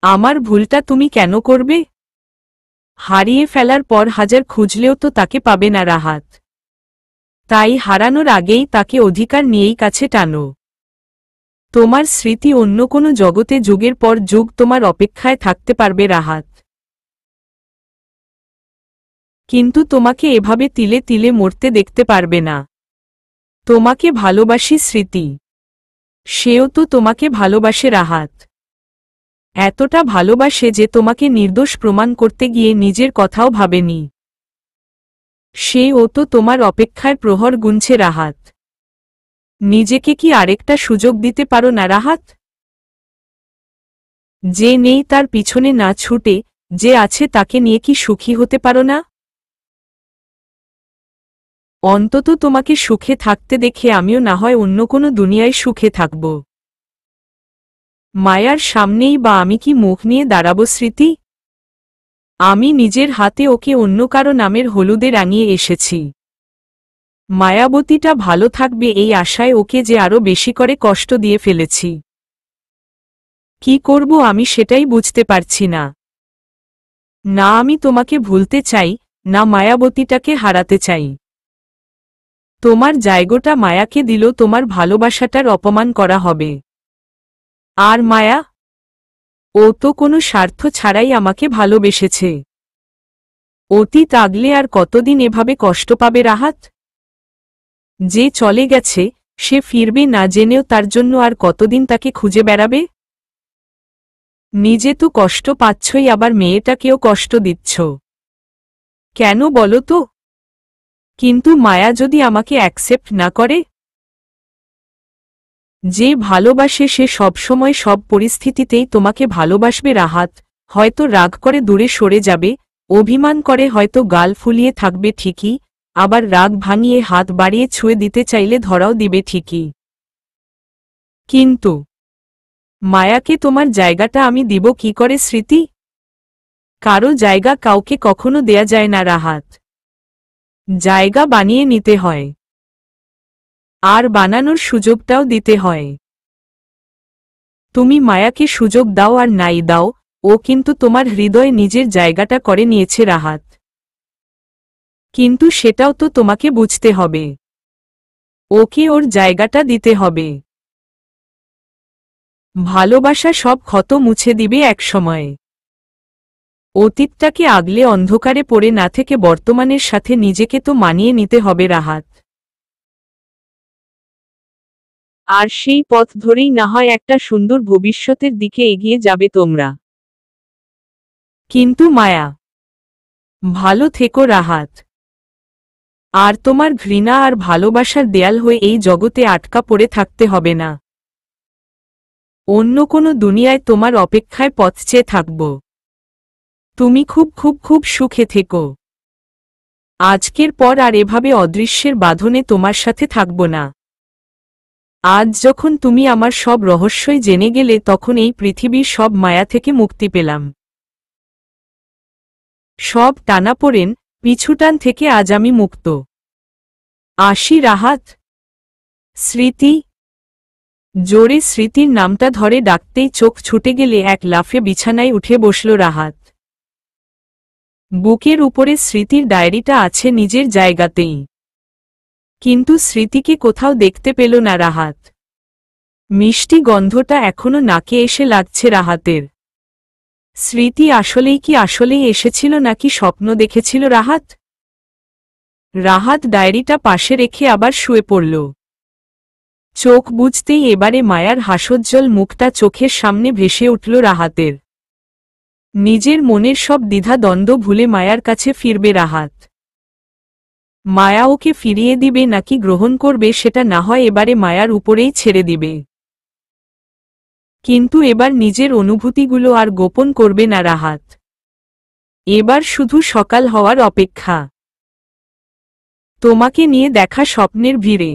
আমার ভুলটা তুমি কেন করবে? হারিয়ে ফেলার পর হাজার খুঁজলেও তো তাকে পাবে না রাহাত। তাই হারানোর আগেই তাকে অধিকার নিয়েই কাছে টানো। তোমার স্মৃতি অন্য কোনো জগতে যুগের পর যুগ তোমার অপেক্ষায় থাকতে পারবে রাহাত। কিন্তু তোমাকে এভাবে তিলে তিলে মরতে দেখতে পারবে না। তোমাকে ভালোবাসি স্মৃতি, সেও তো তোমাকে ভালোবাসে রাহাত। এতটা ভালোবাসে যে তোমাকে নির্দোষ প্রমাণ করতে গিয়ে নিজের কথাও ভাবেনি। সেও তো তোমার অপেক্ষায় প্রহর গুনছে রাহাত। নিজেকে কি আরেকটা সুযোগ দিতে পারো না রাহাত? যে নেই তার পিছনে না ছুটে, যে আছে তাকে নিয়ে কি সুখী হতে পারো না? অন্তত তোমাকে সুখে থাকতে দেখে আমিও না হয় অন্য কোনো দুনিয়ায় সুখে থাকব। মায়ার সামনেই বা আমি কি মুখ নিয়ে দাঁড়াবো স্মৃতি? আমি নিজের হাতে ওকে অন্য কারো নামের হলুদে রাঙিয়ে এসেছি। মায়াবতীটা ভালো থাকবে এই আশায় ওকে যে আরো বেশি করে কষ্ট দিয়ে ফেলেছি। কি করব আমি সেটাই বুঝতে পারছি না। না আমি তোমাকে ভুলতে চাই, না মায়াবতীটাকে হারাতে চাই। তোমার জায়গাটা মায়াকে দিল তোমার ভালোবাসাটার অপমান করা হবে। আর মায়া, ও তো কোনো স্বার্থ ছাড়াই আমাকে ভালোবেসেছে। অতীত আগলে আর কতদিন এভাবে কষ্ট পাবে রাহাত? যে চলে গেছে সে ফিরবে না জেনেও তার জন্য আর কতদিন তাকে খুঁজে বেড়াবে? নিজে তো কষ্ট পাচ্ছই, আবার মেয়েটাকেও কষ্ট দিচ্ছ। কেন বলো তো? কিন্তু মায়া যদি আমাকে অ্যাকসেপ্ট না করে? যে ভালোবাসে সে সবসময় সব পরিস্থিতিতেই তোমাকে ভালোবাসবে রাহাত। হয়তো রাগ করে দূরে সরে যাবে, অভিমান করে হয়তো গাল ফুলিয়ে থাকবে ঠিকই, আবার রাগ ভাঙিয়ে হাত বাড়িয়ে ছুঁয়ে দিতে চাইলে ধরাও দিবে ঠিকই। কিন্তু মায়াকে তোমার জায়গাটা আমি দিব কি করে স্মৃতি? কারো জায়গা কাউকে কখনো দেয়া যায় না রাহাত। জায়গা বানিয়ে নিতে হয়, আর বানানোর সুযোগটাও দিতে হয়। তুমি মায়াকে সুযোগ দাও আর নাই দাও, ও কিন্তু তোমার হৃদয়ে নিজের জায়গাটা করে নিয়েছে রাহাত। কিন্তু সেটাও তো তোমাকে বুঝতে হবে, ওকে ওর জায়গাটা দিতে হবে। ভালোবাসা সব ক্ষত মুছে দিবে একসময়। অতীতটাকে আগলে অন্ধকারে পড়ে না থেকে বর্তমানের সাথে নিজেকে তো মানিয়ে নিতে হবে রাহাত। আর সেই পথ ধরেই না হয় একটা সুন্দর ভবিষ্যতের দিকে এগিয়ে যাবে তোমরা। কিন্তু মায়া, ভালো থেকো রাহাত। আর তোমার ঘৃণা আর ভালোবাসার দেয়াল হয়ে এই জগতে আটকা পড়ে থাকতে হবে না। অন্য কোনো দুনিয়ায় তোমার অপেক্ষায় পথ চেয়ে থাকব। তুমি খুব খুব খুব সুখে থেকো। আজকের পর আর এভাবে অদৃশ্যের বাঁধনে তোমার সাথে থাকব না। আজ যখন তুমি আমার সব রহস্যই জেনে গেলে তখন এই পৃথিবীর সব মায়া থেকে মুক্তি পেলাম। সব টানাপোড়েন, পিছুটান থেকে আজ আমি মুক্ত। আসি রাহাত। স্মৃতি। জোরে স্মৃতির নামটা ধরে ডাকতেই চোখ ছুটে গেলে এক লাফে বিছানায় উঠে বসল রাহাত। বুকের উপরে স্মৃতির ডায়েরিটা আছে নিজের জায়গাতেই, কিন্তু স্মৃতিকে কোথাও দেখতে পেল না রাহাত। মিষ্টি গন্ধটা এখনো নাকে এসে লাগছে রাহাতের। স্মৃতি আসলেই এসেছিল নাকি স্বপ্ন দেখেছিল রাহাত? রাহাত ডায়েরিটা পাশে রেখে আবার শুয়ে পড়ল। চোখ বুজতেই এবারে মায়ার হাসোজ্জ্বল মুখটা চোখের সামনে ভেসে উঠল রাহাতের। নিজের মনের সব দ্বিধা দ্বন্দ্ব ভুলে মায়ার কাছে ফিরবে রাহাত। মায়া ওকে ফিরিয়ে দিবে নাকি গ্রহণ করবে সেটা না হয় এবারে মায়ার উপরেই ছেড়ে দিবে। কিন্তু এবার নিজের অনুভূতিগুলো আর গোপন করবে না রাহাত। এবার শুধু সকাল হওয়ার অপেক্ষা। তোমাকে নিয়ে দেখা স্বপ্নের ভিড়ে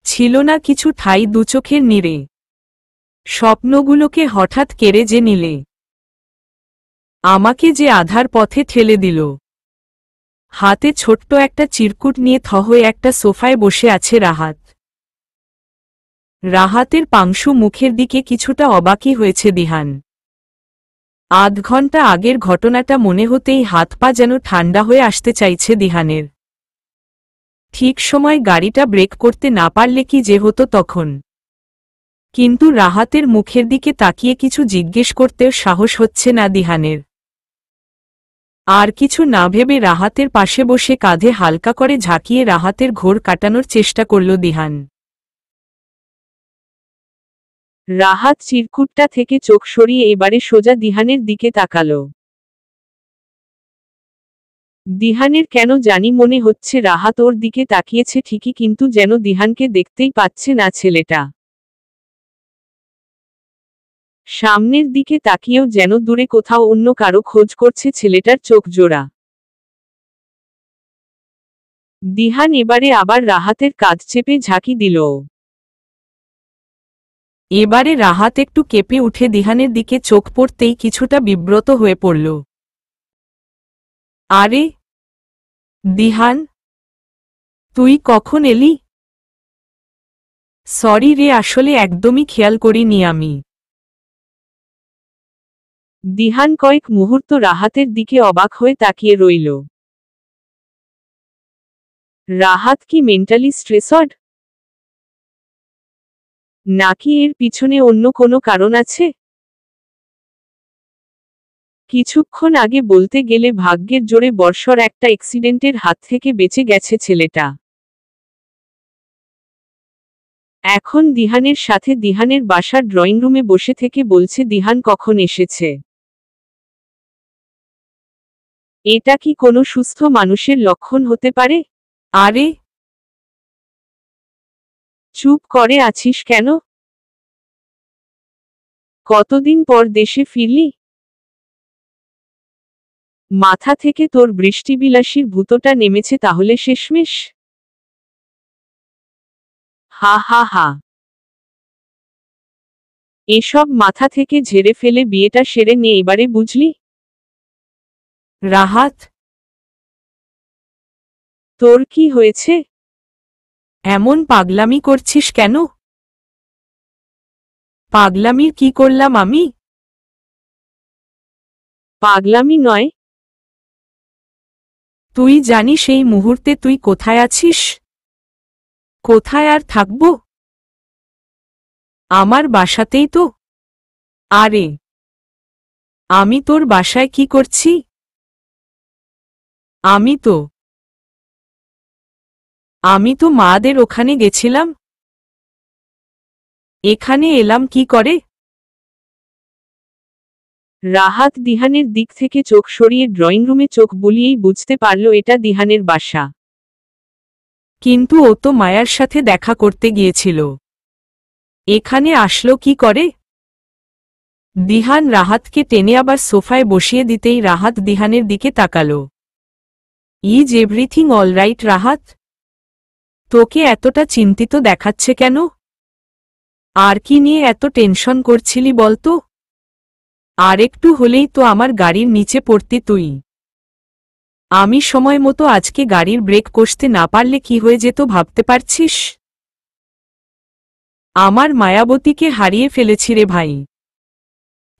ছিল না কিছু ঠাঁই দুচোখের নীড়ে। স্বপ্নগুলোকে হঠাৎ কেড়ে যে নিলে, আমাকে যে আধার পথে ঠেলে দিল। হাতে ছোট্ট একটা চিরকুট নিয়ে থ হয়ে একটা সোফায় বসে আছে রাহাত। রাহাতের পাংশু মুখের দিকে কিছুটা অবাকই হয়েছে দিহান। আধ ঘন্টা আগের ঘটনাটা মনে হতেই হাত পা যেন ঠান্ডা হয়ে আসতে চাইছে দিহানের। ঠিক সময় গাড়িটা ব্রেক করতে না পারলে কি যে হতো তখন। কিন্তু রাহাতের মুখের দিকে তাকিয়ে কিছু জিজ্ঞেস করতেও সাহস হচ্ছে না দিহানের। আর কিছু না ভেবে রাহাতের পাশে বসে কাঁধে হালকা করে ঝাঁকিয়ে রাহাতের ঘোর কাটানোর চেষ্টা করল দিহান। রাহাত চিরকুটটা থেকে চোখ সরিয়ে এবারে সোজা দিহানের দিকে তাকাল। দিহানের কেন জানি মনে হচ্ছে রাহাত ওর দিকে তাকিয়েছে ঠিকই, কিন্তু যেন দিহানকে দেখতেই পাচ্ছে না ছেলেটা। সামনের দিকে তাকিয়েও যেন দূরে কোথাও অন্য কারো খোঁজ করছে ছেলেটার চোখ জোড়া। দিহান এবারে আবার রাহাতের কাঁধ চেপে ঝাঁকি দিল। এবারে রাহাত একটু কেঁপে উঠে দিহানের দিকে চোখ পড়তেই কিছুটা বিব্রত হয়ে পড়ল। আরে দিহান, তুই কখন এলি? সরি রে, আসলে একদমই খেয়াল করিনি আমি। দিহান কয়েক মুহূর্ত রাহাতের দিকে অবাক হয়ে তাকিয়ে রইল। রাহাত কি মেন্টালি স্ট্রেসড? নাকি এর পিছনে অন্য কোনো কারণ আছে? কিছুক্ষণ আগে বলতে গেলে ভাগ্যের জোরে বর্ষর একটা অ্যাক্সিডেন্টের হাত থেকে বেঁচে গেছে ছেলেটা। এখন দিহানের সাথে দিহানের বাসার ড্রয়িং রুমে বসে থেকে বলছে দিহান কখন এসেছে। এটা কি কোনো সুস্থ মানুষের লক্ষণ হতে পারে? আরে চুপ করে আছিস কেন? কতদিন পর দেশে ফিরলি? মাথা থেকে তোর বৃষ্টিবিলাসীর ভূতটা নেমেছে তাহলে শেষমেশ? হা হা হা। এসব মাথা থেকে ঝেড়ে ফেলে বিয়েটা সেরে নে এবারে, বুঝলি? রাহাত, তোর কি হয়েছে? এমন পাগলামি করছিস কেন? পাগলামির কি করলাম আমি? পাগলামি নয়। তুই জানিস এই মুহূর্তে তুই কোথায় আছিস? কোথায় আর থাকব? আমার বাসাতেই তো। আরে আমি তোর বাসায় কি করছি? আমি তো মাদের ওখানে গেছিলাম। এখানে এলাম কি করে? রাহাত দিহানের দিক থেকে চোখ সরিয়ে ড্রয়িং রুমে চোখ বুলিয়েই বুঝতে পারল এটা দিহানের বাসা। কিন্তু ও তো মায়ার সাথে দেখা করতে গিয়েছিল। এখানে আসলো কি করে? দিহান রাহাতকে টেনে আবার সোফায় বসিয়ে দিতেই রাহাত দিহানের দিকে তাকালো। Is everything alright Rahat? তোকে এতটা চিন্তিত দেখাচ্ছে কেন? আর কি নিয়ে এত টেনশন করছিলি বলতো? আর একটু হলেই তো আমার গাড়ির নিচে পড়তি তুই। আমি সময় মতো আজকে গাড়ির ব্রেক কষতে না পারলে কি হয়ে যেত ভাবতে পারছিস? আমার মায়াবতীকে হারিয়ে ফেলেছি রে ভাই।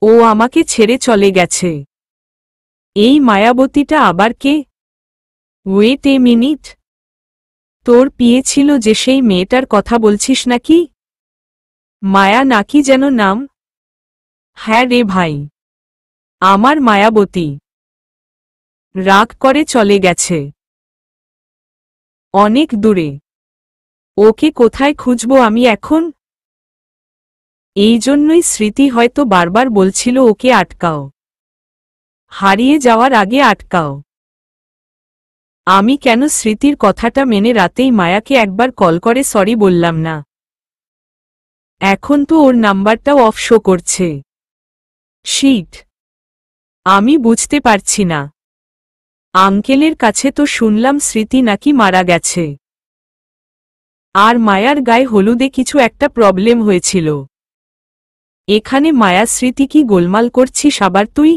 ও আমাকে ছেড়ে চলে গেছে। এই মায়াবতীটা আবার কে? ওয়েট এ মিনিট, তোর পিয়ে ছিল যে সেই মেয়েটার কথা বলছিস নাকি? মায়া নাকি যেন নাম? হ্যাঁ রে ভাই, আমার মায়াবতী। রাগ করে চলে গেছে অনেক দূরে। ওকে কোথায় খুঁজব আমি এখন? এই জন্যই স্মৃতি হয়তো বারবার বলছিল ওকে আটকাও, হারিয়ে যাওয়ার আগে আটকাও। আমি কেন স্মৃতির কথাটা মেনে রাতেই মায়াকে একবার কল করে সরি বললাম না? এখন তো ওর নাম্বারটাও অফ শো করছে। শিট, আমি বুঝতে পারছি না। আঙ্কেলের কাছে তো শুনলাম স্মৃতি নাকি মারা গেছে। আর মায়ার গায়ে হলুদে কিছু একটা প্রবলেম হয়েছিল। এখানে মায়া স্মৃতি কি গোলমাল করছিস আবার তুই?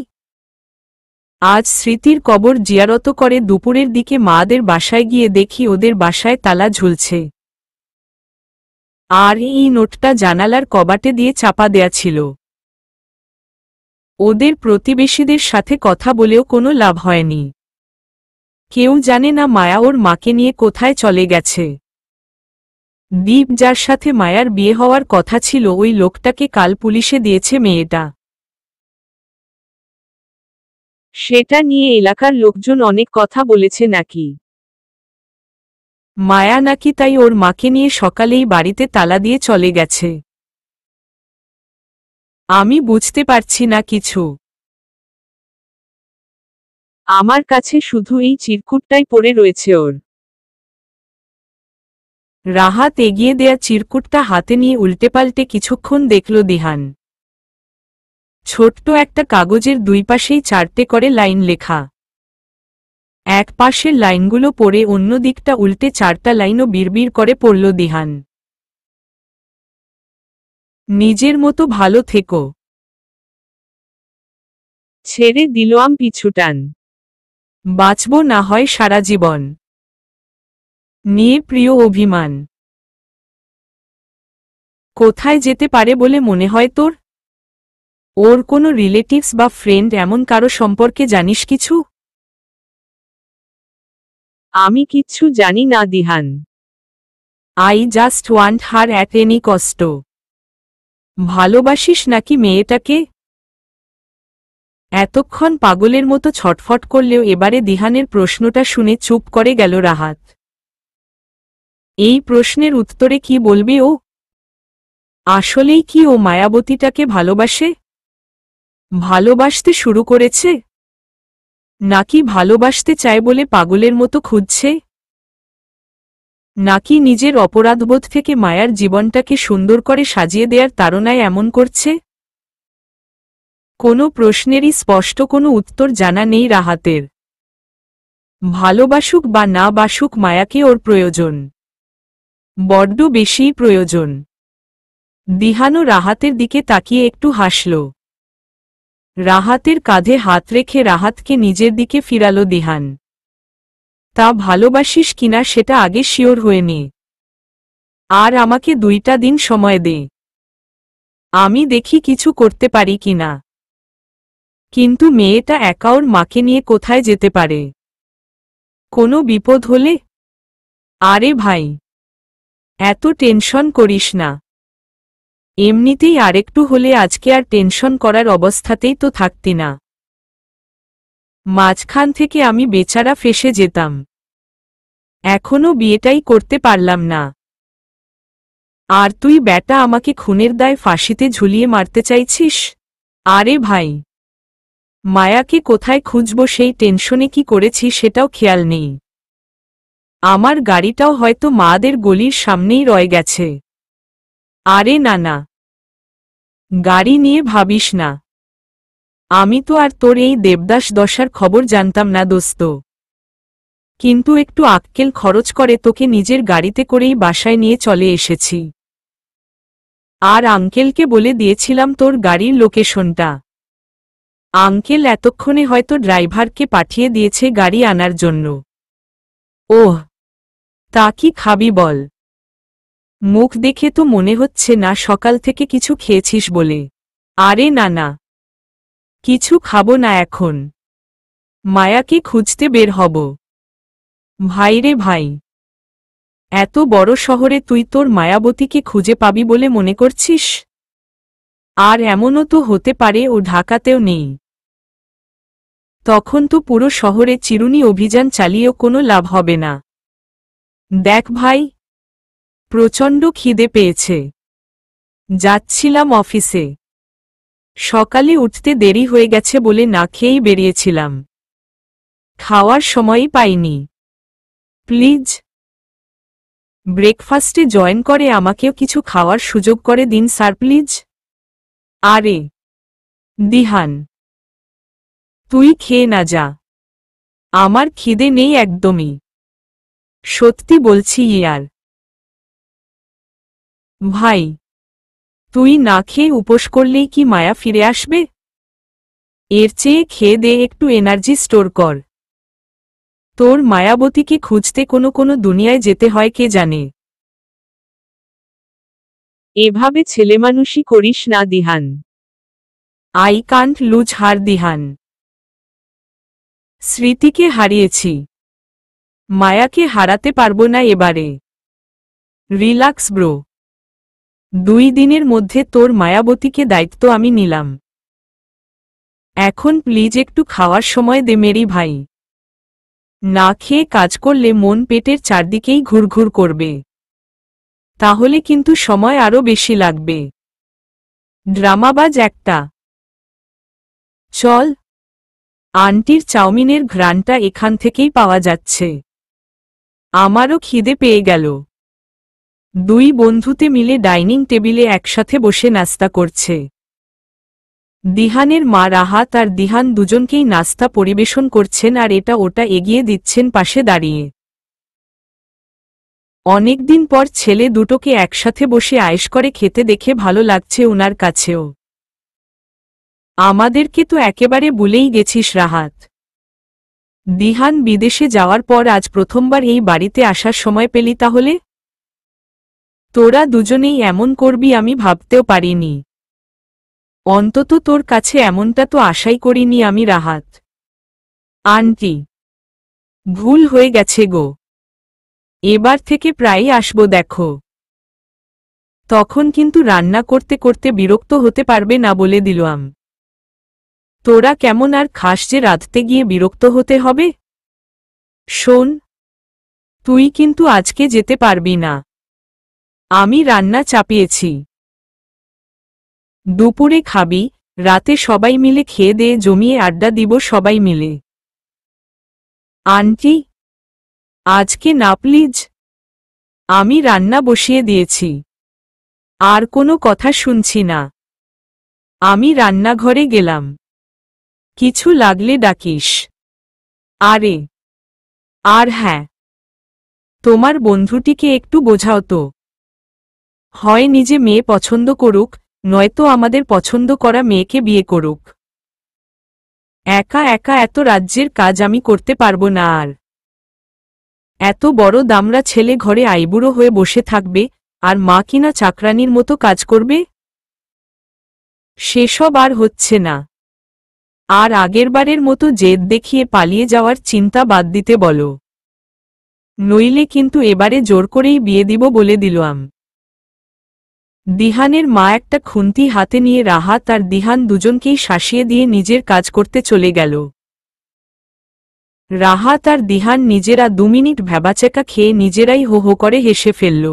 আজ স্মৃতির কবর জিয়ারত করে দুপুরের দিকে মাদের বাসায় গিয়ে দেখি ওদের বাসায় তালা ঝুলছে। আর এই নোটটা জানালার কবাটে দিয়ে চাপা দেয়া ছিল। ওদের প্রতিবেশীদের সাথে কথা বলেও কোনো লাভ হয়নি। কেউ জানে না মায়া ওর মাকে নিয়ে কোথায় চলে গেছে। দীপ যার সাথে মায়ার বিয়ে হওয়ার কথা ছিল ওই লোকটাকে কাল পুলিশে দিয়েছে মেয়েটা। সেটা নিয়ে এলাকার লোকজন অনেক কথা বলেছে নাকি। মায়া নাকি তাই ওর মাকে নিয়ে সকালেই বাড়িতে তালা দিয়ে চলে গেছে। আমি বুঝতে পারছি না কিছু। আমার কাছে শুধু এই চিরকুটটাই পড়ে রয়েছে ওর। রাহাত এগিয়ে দেয়া চিরকুটটা হাতে নিয়ে উল্টেপাল্টে কিছুক্ষণ দেখল দিহান। ছোট্ট একটা কাগজের দুই পাশেই 4টে করে লাইন লেখা। এক পাশের লাইনগুলো পড়ে অন্য দিকটা উল্টে 4টা লাইনও বিড়বিড় করে পড়ল দিহান। নিজের মতো ভালো থেকো। ছেড়ে দিলাম পিছুটান। বাঁচব না হয় সারা জীবন নিয়ে প্রিয় অভিমান। কোথায় যেতে পারে বলে মনে হয় তোর? ওর কোনো রিলেটিভস বা ফ্রেন্ড এমন কারো সম্পর্কে জানিস কিছু? আমি কিচ্ছু জানি না Dihan. I just want her at any কষ্ট। ভালোবাসিস নাকি মেয়েটাকে? এতক্ষণ পাগলের মতো ছটফট করলেও এবারে দিহানের প্রশ্নটা শুনে চুপ করে গেল রাহাত। এই প্রশ্নের উত্তরে কি বলবে ও? আসলেই কি ও মায়াবতীটাকে ভালোবাসে? ভালোবাসতে শুরু করেছে? নাকি ভালোবাসতে চায় বলে পাগলের মতো খুঁজছে? নাকি নিজের অপরাধবোধ থেকে মায়ার জীবনটাকে সুন্দর করে সাজিয়ে দেওয়ার তাড়নায় এমন করছে? কোনো প্রশ্নেরই স্পষ্ট কোনো উত্তর জানা নেই রাহাতের। ভালোবাসুক বা না বাসুক মায়াকে ওর প্রয়োজন, বড্ড বেশিই প্রয়োজন। দিহানও রাহাতের দিকে তাকিয়ে একটু হাসল। রাহাতের কাঁধে হাত রেখে রাহাতকে নিজের দিকে ফিরালো দিহান। তা ভালোবাসিস কিনা সেটা আগে শিওর হয়ে নে। আর আমাকে 2টা দিন সময় দে, আমি দেখি কিছু করতে পারি কিনা। কিন্তু মেয়েটা একা ওর মাকে নিয়ে কোথায় যেতে পারে? কোনো বিপদ হলে? আরে ভাই, এত টেনশন করিস না। এমনিতেই আরেকটু হলে আজকে আর টেনশন করার অবস্থাতেই তো থাকতি না। মাঝখান থেকে আমি বেচারা ফেসে যেতাম। এখনো বিয়েটাই করতে পারলাম না। আর তুই ব্যাটা আমাকে খুনের দায় ফাঁসিতে ঝুলিয়ে মারতে চাইছিস? আরে ভাই, মায়াকে কোথায় খুঁজব সেই টেনশনে কি করেছি সেটাও খেয়াল নেই। আমার গাড়িটাও হয়তো মাদের গলির সামনেই রয়ে গেছে। আরে না না, গাড়ি নিয়ে ভাবিস না। আমি তো আর তোর এই দেবদাস দশার খবর জানতাম না দোস্ত। কিন্তু একটু আক্কেল খরচ করে তোকে নিজের গাড়িতে করেই বাসায় নিয়ে চলে এসেছি। আর আঙ্কেলকে বলে দিয়েছিলাম তোর গাড়ির লোকেশনটা। আঙ্কেল এতক্ষণে হয়তো ড্রাইভারকে পাঠিয়ে দিয়েছে গাড়ি আনার জন্য। ওহ, তা কি খাবি বল? মুখ দেখে তো মনে হচ্ছে না সকাল থেকে কিছু খেয়েছিস বলে। আরে না না, কিছু খাবো না এখন। মায়াকে খুঁজতে বের হব। ভাইরে ভাই, এত বড় শহরে তুই তোর মায়াবতীকে খুঁজে পাবি বলে মনে করছিস? আর এমনও তো হতে পারে ও ঢাকাতেও নেই। তখন তো পুরো শহরে চিরুনি অভিযান চালিয়েও কোনো লাভ হবে না। দেখ ভাই, প্রচণ্ড খিদে পেয়েছে। যাচ্ছিলাম অফিসে। সকালে উঠতে দেরি হয়ে গেছে বলে না খেয়েই বেরিয়েছিলাম। খাওয়ার সময়ই পাইনি। প্লিজ, ব্রেকফাস্টে জয়েন করে আমাকেও কিছু খাওয়ার সুযোগ করে দিন স্যার প্লিজ। আরে দিহান, তুই খেয়ে না যা। আমার খিদে নেই একদমই। সত্যি বলছি ইয়ার। ভাই, তুই না খেয়ে উপোস করলেই কি মায়া ফিরে আসবে? এর চেয়ে খেয়ে দে, একটু এনার্জি স্টোর কর। তোর মায়াবতীকে খুঁজতে কোনো দুনিয়ায় যেতে হয় কে জানে। এভাবে ছেলেমানুষি করিস না দিহান। আই কান্ট লুজ হার দিহান। স্মৃতিকে হারিয়েছি, মায়াকে হারাতে পারবো না এবারে। Relax bro. 2 দিনের মধ্যে তোর মায়াবতীকে দায়িত্ব আমি নিলাম। এখন প্লিজ একটু খাওয়ার সময় দে মেরি ভাই। না খেয়ে কাজ করলে মন পেটের চারদিকেই ঘুরঘুর করবে। তাহলে কিন্তু সময় আরও বেশি লাগবে। ড্রামাবাজ একটা। চল, আন্টির চাউমিনের ঘ্রাণটা এখান থেকেই পাওয়া যাচ্ছে। আমারও খিদে পেয়ে গেল। 2 বন্ধুতে মিলে ডাইনিং টেবিলে একসাথে বসে নাস্তা করছে। দিহানের মা রাহাত আর দিহান দুজনকেই নাস্তা পরিবেশন করছেন আর এটা ওটা এগিয়ে দিচ্ছেন পাশে দাঁড়িয়ে। অনেকদিন পর ছেলে দুটোকে একসাথে বসে আয়েশ করে খেতে দেখে ভালো লাগছে উনার কাছেও। আমাদেরকে তো একেবারে ভুলেই গেছিস রাহাত। দিহান বিদেশে যাওয়ার পর আজ প্রথমবার এই বাড়িতে আসার সময় পেলি তাহলে? তোরা দুজনেই এমন করবি আমি ভাবতেও পারিনি। অন্তত তোর কাছে এমনটা তো আশাই করিনি আমি রাহাত। আন্টি, ভুল হয়ে গেছে গো। এবার থেকে প্রায়ই আসবো দেখো। তখন কিন্তু রান্না করতে করতে বিরক্ত হতে পারবে না বলে দিলাম। তোরা কেমন আর খাস যে রাঁধতে গিয়ে বিরক্ত হতে হবে? শোন, তুই কিন্তু আজকে যেতে পারবি না। আমি রান্না চাপিয়েছি। দুপুরে খাবি, রাতে সবাই মিলে খেয়ে দিয়ে জমিয়ে আড্ডা দিব সবাই মিলে। আন্টি, আজকে না প্লিজ। আমি রান্না বসিয়ে দিয়েছি। আর কোনো কথা শুনছি না। আমি রান্নাঘরে গেলাম। কিছু লাগলে ডাকিস। আরে, আর হ্যাঁ, তোমার বন্ধুটিকে একটু বোঝাও তো। হয় নিজে মেয়ে পছন্দ করুক, নয়তো আমাদের পছন্দ করা মেয়েকে বিয়ে করুক। একা একা এত রাজ্যের কাজ আমি করতে পারবো না আর। এত বড় দামড়া ছেলে ঘরে আইবুড়ো হয়ে বসে থাকবে, আর মা কিনা চাকরানির মতো কাজ করবে? সেসব আর হচ্ছে না। আর আগেরবারের মতো জেদ দেখিয়ে পালিয়ে যাওয়ার চিন্তা বাদ দিতে বলো। নইলে কিন্তু এবারে জোর করেই বিয়ে দিব বলে দিলাম। দিহানের মা একটা খুন্তি হাতে নিয়ে রাহাত আর দিহান দুজনকেই শাসিয়ে দিয়ে নিজের কাজ করতে চলে গেল। রাহাত আর দিহান নিজেরা 2 মিনিট ভ্যাবাচেকা খেয়ে নিজেরাই হো হো করে হেসে ফেলল।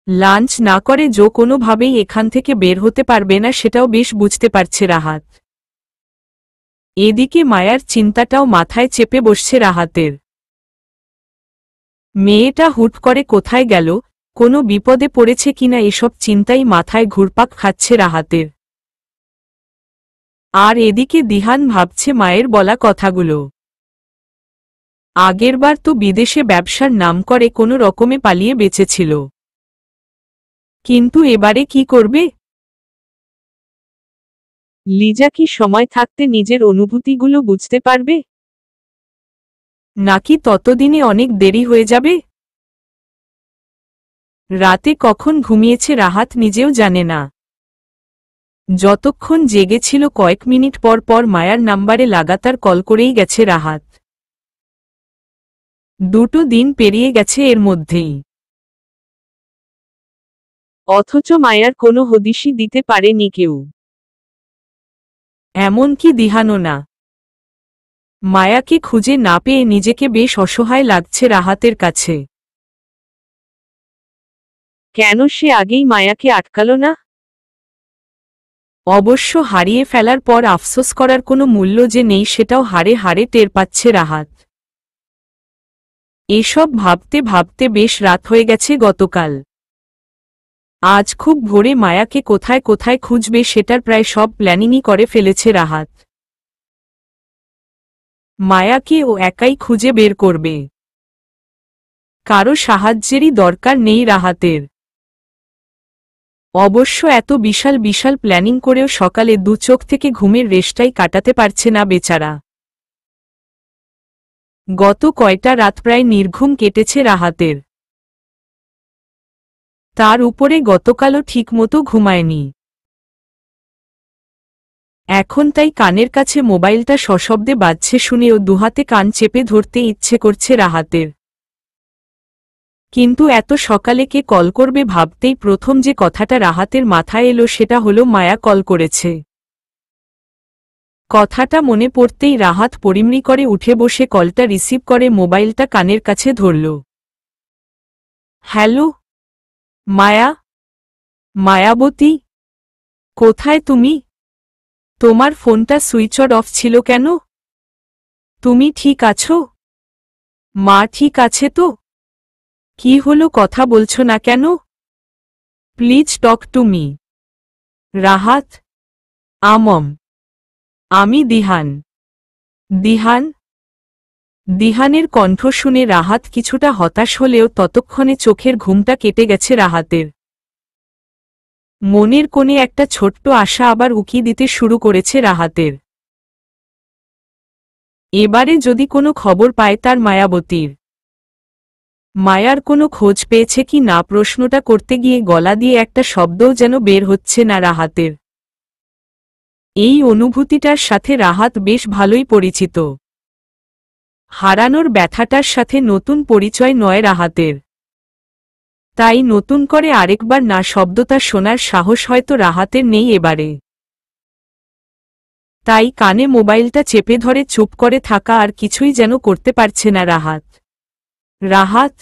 লাঞ্চ না করে কোনোভাবেই এখান থেকে বের হতে পারবে না সেটাও বেশ বুঝতে পারছে রাহাত। এদিকে মায়ার চিন্তাটাও মাথায় চেপে বসছে রাহাতের। মেয়েটা হুট করে কোথায় গেল, কোনো বিপদে পড়েছে কিনা এসব চিন্তাই মাথায় ঘুরপাক খাচ্ছে রাহাতের। আর এদিকে দিহান ভাবছে মায়ের বলা কথাগুলো। আগেরবার তো বিদেশে ব্যবসার নাম করে কোনো রকমে পালিয়ে বেঁচেছিল, কিন্তু এবারে কি করবে? লিজা কি সময় থাকতে নিজের অনুভূতিগুলো বুঝতে পারবে, নাকি ততদিনে অনেক দেরি হয়ে যাবে? রাতে কখন ঘুমিয়েছে রাহাত নিজেও জানে না। যতক্ষণ জেগেছিল কয়েক মিনিট পর পর মায়ার নাম্বারে লাগাতার কল করেই গেছে রাহাত। 2 দিন পেরিয়ে গেছে এর মধ্যেই, অথচ মায়ার কোনো হদিশই দিতে পারেনি কেউ, এমনকি দিহানও না। মায়াকে খুঁজে না পেয়ে নিজেকে বেশ অসহায় লাগছে রাহাতের কাছে। কেন সে আগেই মায়াকে আটকাল না? অবশ্য হারিয়ে ফেলার পর আফসোস করার কোনো মূল্য যে নেই সেটাও হাড়ে হাড়ে টের পাচ্ছে রাহাত। এসব ভাবতে ভাবতে বেশ রাত হয়ে গেছে গতকাল। আজ খুব ভোরে মায়াকে কোথায় কোথায় খুঁজবে সেটার প্রায় সব প্ল্যানিংই করে ফেলেছে রাহাত। মায়াকে ও একাই খুঁজে বের করবে, কারো সাহায্যেরই দরকার নেই রাহাতের। অবশ্য এত বিশাল বিশাল প্ল্যানিং করেও সকালে 2 চোখ থেকে ঘুমের রেশটাই কাটাতে পারছে না বেচারা। গত কয়টা রাত প্রায় নির্ঘুম কেটেছে রাহাতের। তার উপরে গতকালও ঠিকমতো ঘুমায়নি। এখন তাই কানের কাছে মোবাইলটা সশব্দে বাজছে শুনেও দুহাতে কান চেপে ধরতে ইচ্ছে করছে রাহাতের। কিন্তু এত সকালে কে কল করবে ভাবতেই প্রথম যে কথাটা রাহাতের মাথায় এলো সেটা হলো মায়া কল করেছে। কথাটা মনে পড়তেই রাহাত পরিমরি করে উঠে বসে কলটা রিসিভ করে মোবাইলটা কানের কাছে ধরল। হ্যালো মায়া, মায়াবতী, কোথায় তুমি? তোমার ফোনটা সুইচ অফ ছিল কেন? তুমি ঠিক আছো? মা ঠিক আছে তো? কি হলো কথা বলছো না কেন? Please talk to me. Rahat, আমি দিহান। দিহান? দিহানের কণ্ঠ শুনে রাহাত কিছুটা হতাশ হলেও ততক্ষণে চোখের ঘুমটা কেটে গেছে রাহাতের। মনের কোণে একটা ছোট্ট আশা আবার উকি দিতে শুরু করেছে রাহাতের। এবারে যদি কোনো খবর পায় তার মায়াবতীর। মায়ার কোনো খোঁজ পেয়েছে কি না প্রশ্নটা করতে গিয়ে গলা দিয়ে একটা শব্দও যেন বের হচ্ছে না রাহাতের। এই অনুভূতিটার সাথে রাহাত বেশ ভালোই পরিচিত। হারানোর ব্যথাটার সাথে নতুন পরিচয় নয় রাহাতের। তাই নতুন করে আরেকবার না শব্দটা শোনার সাহস হয়তো রাহাতের নেই এবারে। তাই কানে মোবাইলটা চেপে ধরে চুপ করে থাকা আর কিছুই যেন করতে পারছে না রাহাত। রাহাত,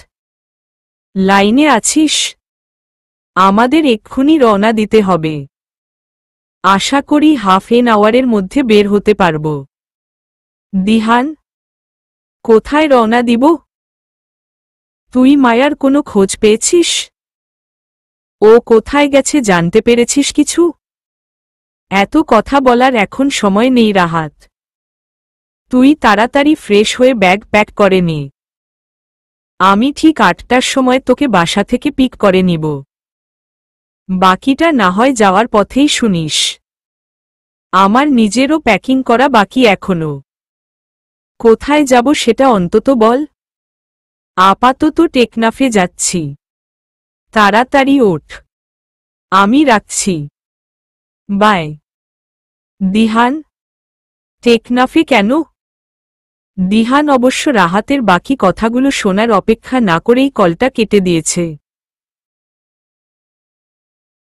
লাইনে আছিস? আমাদের এক্ষুনি রওনা দিতে হবে। আশা করি হাফ এন আওয়ারের মধ্যে বের হতে পারব। দিহান, কোথায় রওনা দিব? তুই মায়ার কোনো খোঁজ পেয়েছিস? ও কোথায় গেছে জানতে পেরেছিস কিছু? এত কথা বলার এখন সময় নেই রাহাত। তুই তাড়াতাড়ি ফ্রেশ হয়ে ব্যাগ প্যাক করে নে। আমি ঠিক 8টার সময় তোকে বাসা থেকে পিক করে নিব। বাকিটা না হয় যাওয়ার পথেই শুনিস। আমার নিজেরও প্যাকিং করা বাকি এখনো। কোথায় যাব সেটা অন্তত বল। আপাতত টেকনাফে যাচ্ছি। তাড়াতাড়ি ওঠ। আমি রাখছি। বাই। দিহান, টেকনাফে কেন? দিহান অবশ্য রাহাতের বাকি কথাগুলো শোনার অপেক্ষা না করেই কলটা কেটে দিয়েছে।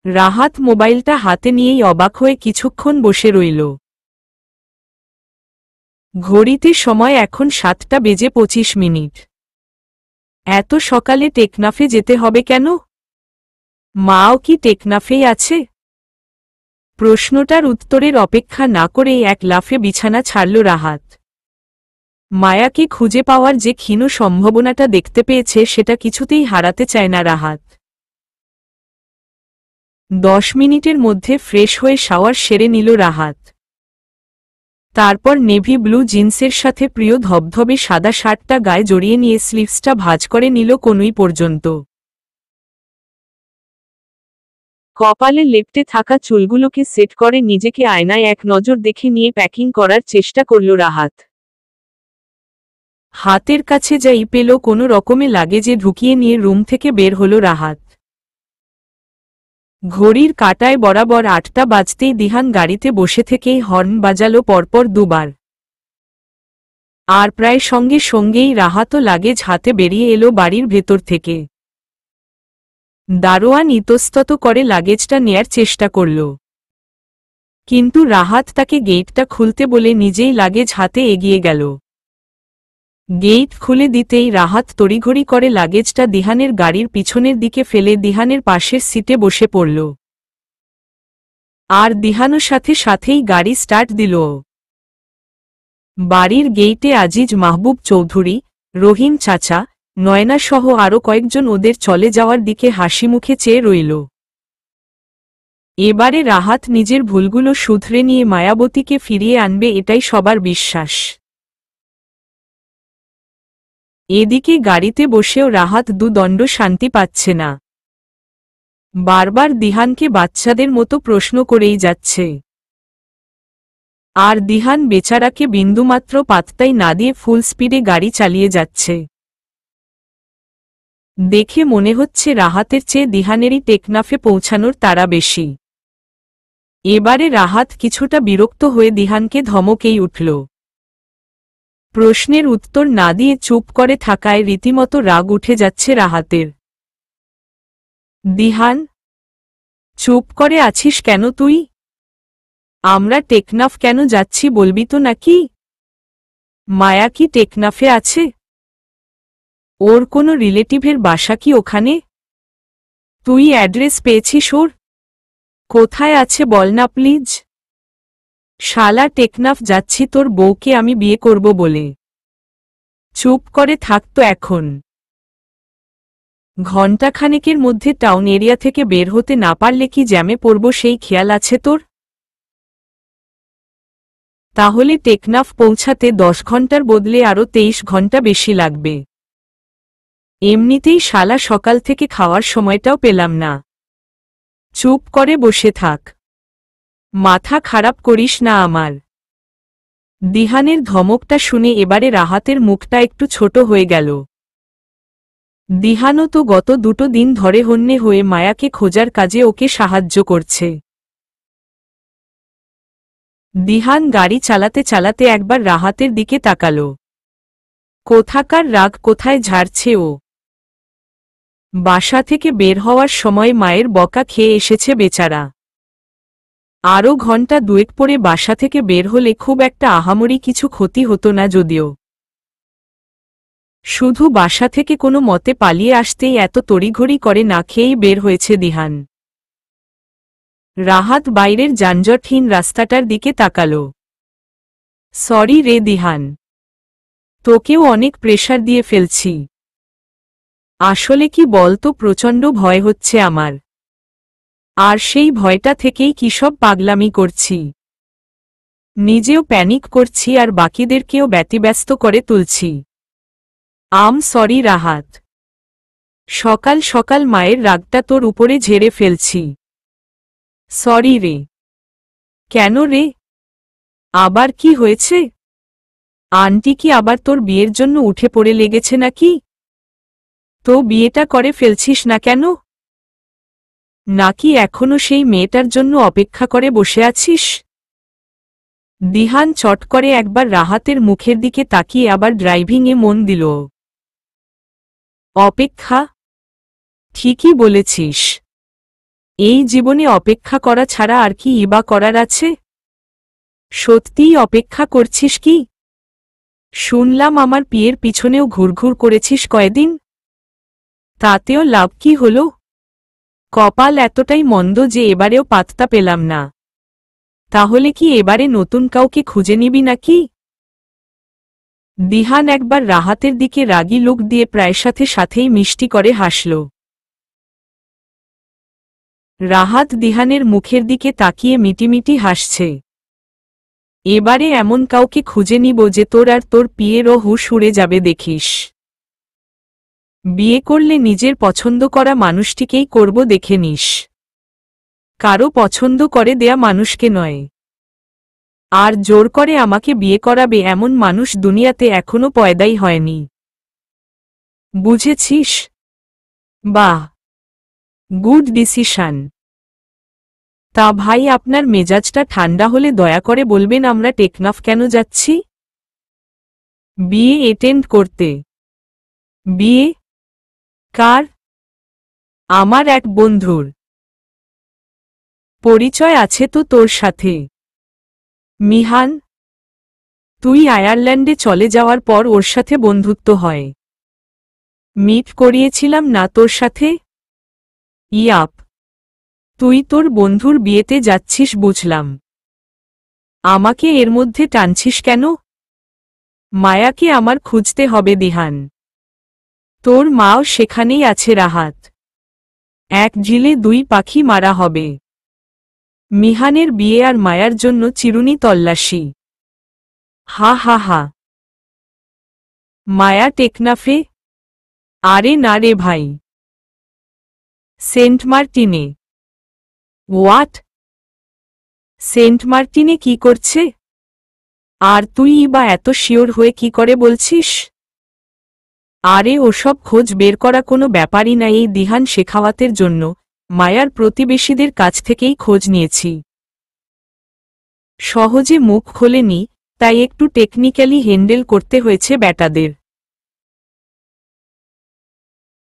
রাহাত মোবাইলটা হাতে নিয়েই অবাক হয়ে কিছুক্ষণ বসে রইল। ঘড়িতে সময় এখন 7:25। এত সকালে টেকনাফে যেতে হবে কেন? মাও কি টেকনাফেই আছে? প্রশ্নটার উত্তরের অপেক্ষা না করেই এক লাফে বিছানা ছাড়ল রাহাত। মায়াকে খুঁজে পাওয়ার যে ক্ষীণ সম্ভাবনাটা দেখতে পেয়েছে সেটা কিছুতেই হারাতে চায় না রাহাত। 10 মিনিটের মধ্যে ফ্রেশ হয়ে শাওয়ার সেরে নিল রাহাত। তারপর নেভি ব্লু জিন্সের সাথে প্রিয় ধবধবে সাদা শার্টটা গায়ে জড়িয়ে নিয়ে স্লিভসটা ভাঁজ করে নিল কনুই পর্যন্ত। কপালে লেপ্টে থাকা চুলগুলোকে সেট করে নিজেকে আয়নায় এক নজর দেখে নিয়ে প্যাকিং করার চেষ্টা করল রাহাত। হাতের কাছে যাই পেল কোনো রকমে লাগেজে ঢুকিয়ে নিয়ে রুম থেকে বের হল রাহাত। ঘড়ির কাঁটায় বরাবর 8টা বাজতেই দিহান গাড়িতে বসে থেকেই হর্ন বাজালো পরপর দুবার। আর প্রায় সঙ্গে সঙ্গেই রাহাতও লাগেজ হাতে বেরিয়ে এলো বাড়ির ভেতর থেকে। দারোয়ান ইতস্তত করে লাগেজটা নেয়ার চেষ্টা করল, কিন্তু রাহাত তাকে গেটটা খুলতে বলে নিজেই লাগেজ হাতে এগিয়ে গেল। গেট খুলে দিতেই রাহাত তড়িঘড়ি করে লাগেজটা দিহানের গাড়ির পিছনের দিকে ফেলে দিহানের পাশের সিটে বসে পড়ল। আর দিহানও সাথে সাথেই গাড়ি স্টার্ট দিল। বাড়ির গেইটে আজিজ মাহবুব চৌধুরী, রহিম চাচা, নয়না সহ আরও কয়েকজন ওদের চলে যাওয়ার দিকে হাসিমুখে চেয়ে রইল। এবারে রাহাত নিজের ভুলগুলো শুধরে নিয়ে মায়াবতীকে ফিরিয়ে আনবে এটাই সবার বিশ্বাস। এদিকে গাড়িতে বসেও রাহাত দুদণ্ড শান্তি পাচ্ছে না। বারবার দিহানকে বাচ্চাদের মতো প্রশ্ন করেই যাচ্ছে। আর দিহান বেচারাকে বিন্দুমাত্র পাত্তাই না দিয়ে ফুল স্পিডে গাড়ি চালিয়ে যাচ্ছে। দেখে মনে হচ্ছে রাহাতের চেয়ে দিহানেরই টেকনাফে পৌঁছানোর তাড়া বেশি। এবারে রাহাত কিছুটা বিরক্ত হয়ে দিহানকে ধমকেই উঠল। প্রশ্নের উত্তর না দিয়ে চুপ করে থাকায় রীতিমতো রাগ উঠে যাচ্ছে রাহাতের। দিহান, চুপ করে আছিস কেন তুই? আমরা টেকনাফ কেন যাচ্ছি বলবি তো নাকি? মায়া কি টেকনাফে আছে? ওর কোনো রিলেটিভের বাসা কি ওখানে? তুই অ্যাড্রেস পেয়েছিস ওর? কোথায় আছে বল না প্লিজ। শালা টেকনাফ যাচ্ছি তোর বউকে আমি বিয়ে করব বলে। চুপ করে থাকতো এখন। ঘণ্টাখানেকের মধ্যে টাউন এরিয়া থেকে বের হতে না পারলে কি জ্যামে পড়ব সেই খেয়াল আছে তোর? তাহলে টেকনাফ পৌঁছাতে 10 ঘন্টার বদলে আরও 23 ঘন্টা বেশি লাগবে। এমনিতেই শালা সকাল থেকে খাওয়ার সময়টাও পেলাম না। চুপ করে বসে থাক। মাথা খারাপ করিস না আমার। দিহানের ধমকটা শুনে এবারে রাহাতের মুখটা একটু ছোট হয়ে গেল। দিহানও তো গত 2 দিন ধরে হন্যে হয়ে মায়াকে খোঁজার কাজে ওকে সাহায্য করছে। দিহান গাড়ি চালাতে চালাতে একবার রাহাতের দিকে তাকাল। কোথাকার রাগ কোথায় ঝাড়ছে ও। বাসা থেকে বের হওয়ার সময় মায়ের বকা খেয়ে এসেছে বেচারা। আরও ঘন্টা 2 পরে বাসা থেকে বের হলে খুব একটা আহামরি কিছু ক্ষতি হতো না যদিও। শুধু বাসা থেকে কোনো মতে পালিয়ে আসতেই এত তড়িঘড়ি করে না খেয়েই বের হয়েছে দিহান। রাহাত বাইরের যানজটহীন রাস্তাটার দিকে তাকাল। সরি রে দিহান, তোকেও অনেক প্রেশার দিয়ে ফেলছি। আসলে কি বলতো, প্রচণ্ড ভয় হচ্ছে আমার, আর সেই ভয়টা থেকেই কি সব পাগলামি করছি। নিজেও প্যানিক করছি আর বাকিদেরকেও ব্যতিব্যস্ত করে তুলছি। সরি রাহাত, সকাল সকাল মায়ের রাগটা তোর উপরে ঝেড়ে ফেলছি। সরি রে। কেন রে, আবার কি হয়েছে? আন্টি কি আবার তোর বিয়ের জন্য উঠে পড়ে লেগেছে নাকি? তো বিয়েটা করে ফেলছিস না কেন? নাকি এখনো সেই মেয়েটার জন্য অপেক্ষা করে বসে আছিস? দিহান চট করে একবার রাহাতের মুখের দিকে তাকিয়ে আবার ড্রাইভিংয়ে মন দিল। অপেক্ষা? ঠিকই বলেছিস, এই জীবনে অপেক্ষা করা ছাড়া আর কি ইবা করার আছে? সত্যিই অপেক্ষা করছিস কি? শুনলাম আমার বিয়ের পিছনেও ঘুরঘুর করেছিস কয়দিন। তাতেও লাভ কি হলো? কপাল এতটাই মন্দ যে এবারেও পাত্তা পেলাম না। তাহলে কি এবারে নতুন কাউকে খুঁজে নিবি নাকি? দিহান একবার রাহাতের দিকে রাগী লুক দিয়ে প্রায় সাথে সাথেই মিষ্টি করে হাসল। রাহাত দিহানের মুখের দিকে তাকিয়ে মিটিমিটি হাসছে। এবারে এমন কাউকে খুঁজে নিব যে তোর আর তোর পিয়েরও হুশ উড়ে যাবে দেখিস। বিয়ে করলে নিজের পছন্দ করা মানুষটিকেই করব দেখে নিস, কারো পছন্দ করে দেয়া মানুষকে নয়। আর জোর করে আমাকে বিয়ে করাবে এমন মানুষ দুনিয়াতে এখনো পয়দাই হয়নি। বুঝেছিস? বাহ, গুড ডিসিশন। তা ভাই, আপনার মেজাজটা ঠান্ডা হলে দয়া করে বলবেন আমরা টেকনাফ কেন যাচ্ছি? বিয়ে অ্যাটেন্ড করতে। বিয়ে? কার? আমার এক বন্ধুর। পরিচয় আছে তো তোর সাথে? মিহান? তুই আয়ারল্যান্ডে চলে যাওয়ার পর ওর সাথে বন্ধুত্ব হয়। মিট করিয়েছিলাম না তোর সাথে? ইয়াপ। তুই তোর বন্ধুর বিয়েতে যাচ্ছিস বুঝলাম। আমাকে এর মধ্যে টানছিস কেন? মায়াকে আমার খুঁজতে হবে দিহান। তোর মাও সেখানেই আছে রাহাত। এক ঝিলে দুই পাখি মারা হবে। মিহানের বিয়ে আর মায়ার জন্য চিরুনি তল্লাশি। হা হা হা। মায়া টেকনাফে? আরে না রে ভাই, সেন্ট মার্টিনে। হোয়াট? সেন্ট মার্টিনে কি করছে? আর তুই বা এত শিওর হয়ে কি করে বলছিস? আরে ওসব খোঁজ বের করা কোনো ব্যাপারই না। এই দিহান শেখাওয়াতের জন্য মায়ার প্রতিবেশীদের কাছ থেকেই খোঁজ নিয়েছি। সহজে মুখ খোলেনি, তাই একটু টেকনিক্যালি হ্যান্ডেল করতে হয়েছে ব্যাটাদের।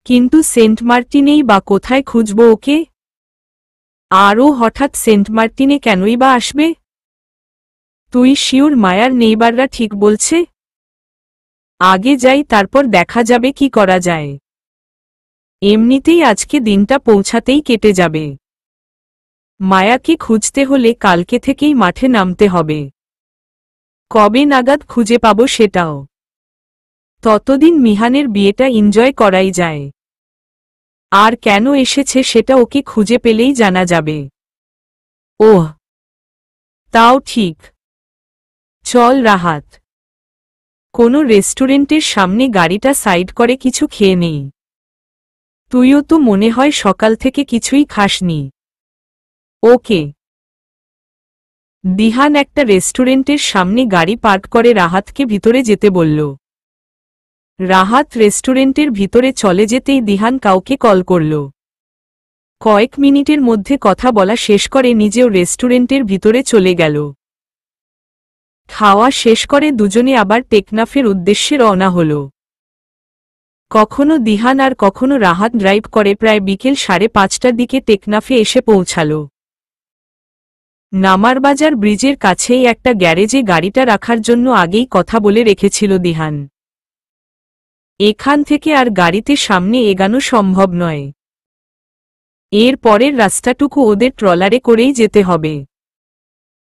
কিন্তু সেন্ট মার্টিনেই বা কোথায় খুঁজব ওকে? আরও হঠাৎ সেন্ট মার্টিনে কেনই বা আসবে? তুই শিওর মায়ার নেইবাররা ঠিক বলছে? আগে যাই, তারপর দেখা যাবে কি করা যায়। এমনিতেই আজকে দিনটা পৌঁছাতেই কেটে যাবে। মায়াকে খুঁজতে হলে কালকে থেকেই মাঠে নামতে হবে। কবে নাগাদ খুঁজে পাবো সেটাও। ততদিন মিহানের বিয়েটা এনজয় করাই যায়। আর কেন এসেছে সেটা ওকে খুঁজে পেলেই জানা যাবে। ওহ, তাও ঠিক। চল রাহাত, কোনো রেস্টুরেন্টের সামনে গাড়িটা সাইড করে কিছু খেয়ে নেই। তুইও তো মনে হয় সকাল থেকে কিছুই খাসনি। ওকে। দিহান একটা রেস্টুরেন্টের সামনে গাড়ি পার্ক করে রাহাতকে ভিতরে যেতে বলল। রাহাত রেস্টুরেন্টের ভিতরে চলে যেতেই দিহান কাউকে কল করল। কয়েক মিনিটের মধ্যে কথা বলা শেষ করে নিজেও রেস্টুরেন্টের ভিতরে চলে গেল। খাওয়া শেষ করে দুজনে আবার টেকনাফের উদ্দেশ্যে রওনা হল। কখনো দিহান আর কখনো রাহাত ড্রাইভ করে প্রায় বিকেল 5:30টার দিকে টেকনাফে এসে পৌঁছাল। নামারবাজার ব্রিজের কাছেই একটা গ্যারেজে গাড়িটা রাখার জন্য আগেই কথা বলে রেখেছিল দিহান। এখান থেকে আর গাড়িতে সামনে এগানো সম্ভব নয়। এর পরের রাস্তাটুকু ওদের ট্রলারে করেই যেতে হবে।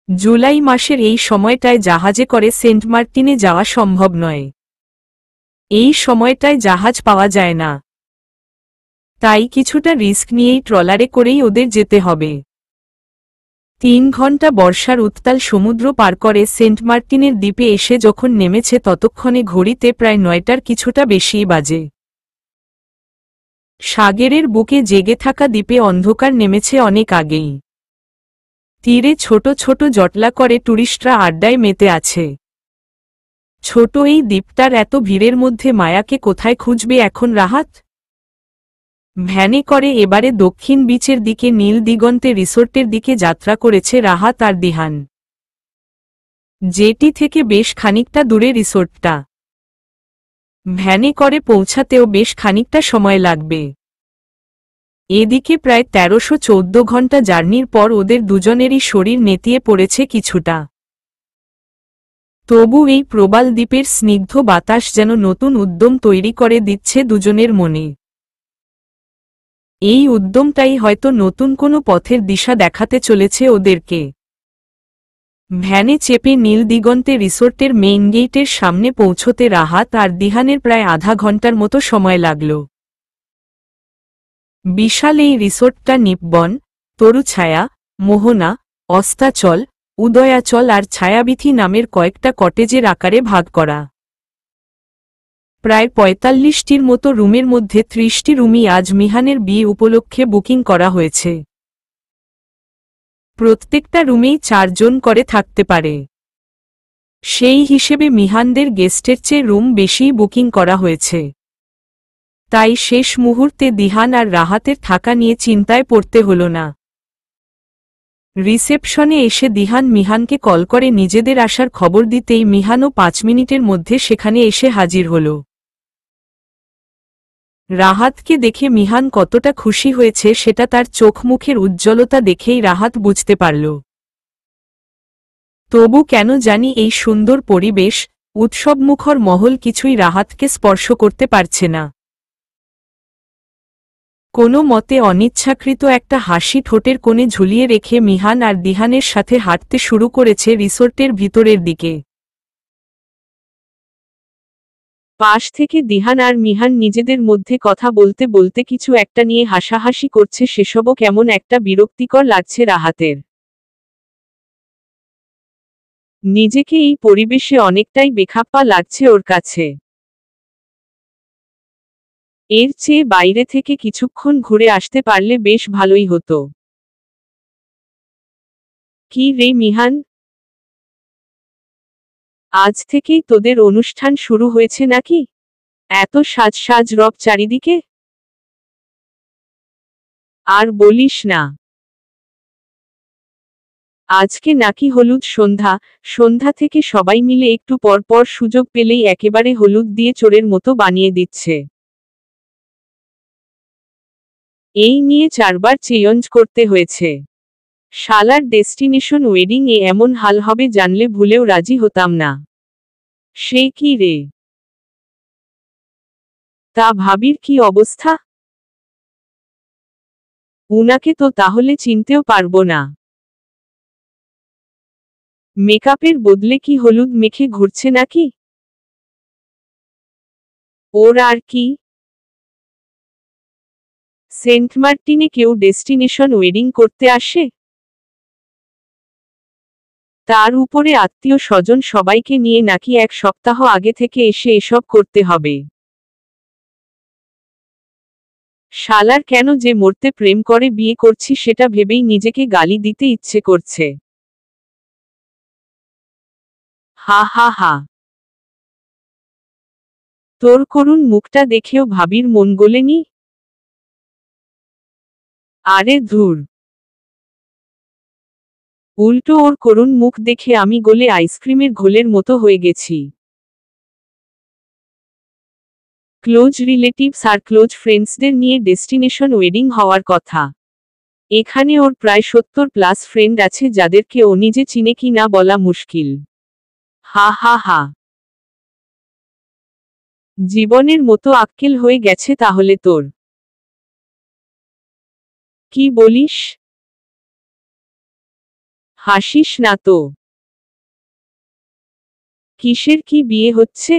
জুলাই মাসের এই সময়টায় জাহাজে করে সেন্ট মার্টিনে যাওয়া সম্ভব নয়। এই সময়টায় জাহাজ পাওয়া যায় না। তাই কিছুটা রিস্ক নিয়েই ট্রলারে করেই ওদের যেতে হবে। 3 ঘন্টা বর্ষার উত্তাল সমুদ্র পার করে সেন্ট মার্টিনের দ্বীপে এসে যখন নেমেছে ততক্ষণে ঘড়িতে প্রায় 9টার কিছুটা বেশিই বাজে। সাগরের বুকে জেগে থাকা দ্বীপে অন্ধকার নেমেছে অনেক আগেই। তীরে ছোট ছোট জটলা করে টুরিস্টরা আড্ডায় মেতে আছে। ছোট এই দ্বীপটার এত ভিড়ের মধ্যে মায়াকে কোথায় খুঁজবে এখন রাহাত? ভ্যানে করে এবারে দক্ষিণ বিচের দিকে নীল দিগন্তে রিসোর্টের দিকে যাত্রা করেছে রাহাত আর দিহান। জেটি থেকে বেশ খানিকটা দূরে রিসোর্টটা। ভ্যানে করে পৌঁছাতেও বেশ খানিকটা সময় লাগবে। এদিকে প্রায় 1314 ঘন্টা জার্নির পর ওদের দুজনেরই শরীর নেতিয়ে পড়েছে কিছুটা। তবু এই প্রবাল দ্বীপের স্নিগ্ধ বাতাস যেন নতুন উদ্যম তৈরি করে দিচ্ছে দুজনের মনে। এই উদ্যমটাই হয়তো নতুন কোনো পথের দিশা দেখাতে চলেছে ওদেরকে। ভ্যানে চেপে নীল দিগন্তে রিসোর্টের মেইন গেইটের সামনে পৌঁছতে রাহাত আর দিহানের প্রায় আধা ঘন্টার মতো সময় লাগল। বিশাল এই রিসোর্টটা নিপবন, তরুছায়া, মোহনা, অস্তাচল, উদয়াচল আর ছায়াবিথি নামের কয়েকটা কটেজের আকারে ভাগ করা। প্রায় ৪৫টির মতো রুমের মধ্যে ৩০টি রুমই আজ মিহানের বিয়ে উপলক্ষে বুকিং করা হয়েছে। প্রত্যেকটা রুমেই 4 জন করে থাকতে পারে। সেই হিসেবে মিহানদের গেস্টের চেয়ে রুম বেশিই বুকিং করা হয়েছে। তাই শেষ মুহূর্তে দিহান আর রাহাতের থাকা নিয়ে চিন্তায় পড়তে হল না। রিসেপশনে এসে দিহান মিহানকে কল করে নিজেদের আসার খবর দিতেই মিহানও 5 মিনিটের মধ্যে সেখানে এসে হাজির হল। রাহাতকে দেখে মিহান কতটা খুশি হয়েছে সেটা তার চোখ মুখের উজ্জ্বলতা দেখেই রাহাত বুঝতে পারল। তবু কেন জানি এই সুন্দর পরিবেশ, উৎসবমুখর মহল কিছুই রাহাতকে স্পর্শ করতে পারছে না। কোনো মতে অনিচ্ছাকৃত একটা হাসি ঠোঁটের কোণে ঝুলিয়ে রেখে মিহান আর দিহানের সাথে হাঁটতে শুরু করেছে রিসোর্টের ভিতরের দিকে। পাশ থেকে দিহান আর মিহান নিজেদের মধ্যে কথা বলতে বলতে কিছু একটা নিয়ে হাসাহাসি করছে, সেসবও কেমন একটা বিরক্তিকর লাগছে রাহাতের। নিজেকে এই পরিবেশে অনেকটাই বেখাপ্পা লাগছে ওর কাছে। এর চেয়ে বাইরে থেকে কিছুক্ষণ ঘুরে আসতে পারলে বেশ ভালোই হতো। কি রে মিহান, আজ থেকেই তোদের অনুষ্ঠান শুরু হয়েছে নাকি? এত সাজ সাজ রব চারিদিকে। আর বলিস না, আজকে নাকি হলুদ সন্ধ্যা। সন্ধ্যা থেকে সবাই মিলে একটু পর পর সুযোগ পেলেই একেবারে হলুদ দিয়ে চোরের মতো বানিয়ে দিচ্ছে। এই নিয়ে 4 বার চেঞ্জ করতে হয়েছে। শালার ডেস্টিনেশন ওয়েডিং এ এমন হাল হবে জানলে ভুলেও রাজি হতাম না। সে কি রে? তা ভাবির কি অবস্থা? উনাকে তো তাহলে চিনতেও পারবো না। মেকআপের বদলে কি হলুদ মেখে ঘুরছে নাকি? ওর আর কি? সেন্ট মার্টিনে কেউ ডেস্টিনেশন ওয়েডিং করতে আসে? তার উপরে আত্মীয় স্বজন সবাইকে নিয়ে নাকি 1 সপ্তাহ আগে থেকে এসে এসব করতে হবে। শালার কেন যে মরতে প্রেম করে বিয়ে করছি সেটা ভেবেই নিজেকে গালি দিতে ইচ্ছে করছে। হা হা হা। তোর করুণ মুখটা দেখেও ভাবির মন গলেনি? আরে ধুর, উল্টো ওর করুণ মুখ দেখে আমি গলে আইসক্রিমের ঘোলের মতো হয়ে গেছি। ক্লোজ রিলেটিভস আর ক্লোজ ফ্রেন্ডসদের নিয়ে ডেস্টিনেশন ওয়েডিং হওয়ার কথা। এখানে ওর প্রায় 70+ ফ্রেন্ড আছে যাদেরকে ও নিজে চিনে কি না বলা মুশকিল। হা হা হা। জীবনের মতো আক্কেল হয়ে গেছে তাহলে তোর। কি বলিস? হাসিস না তো। কিসের কি বিয়ে হচ্ছে?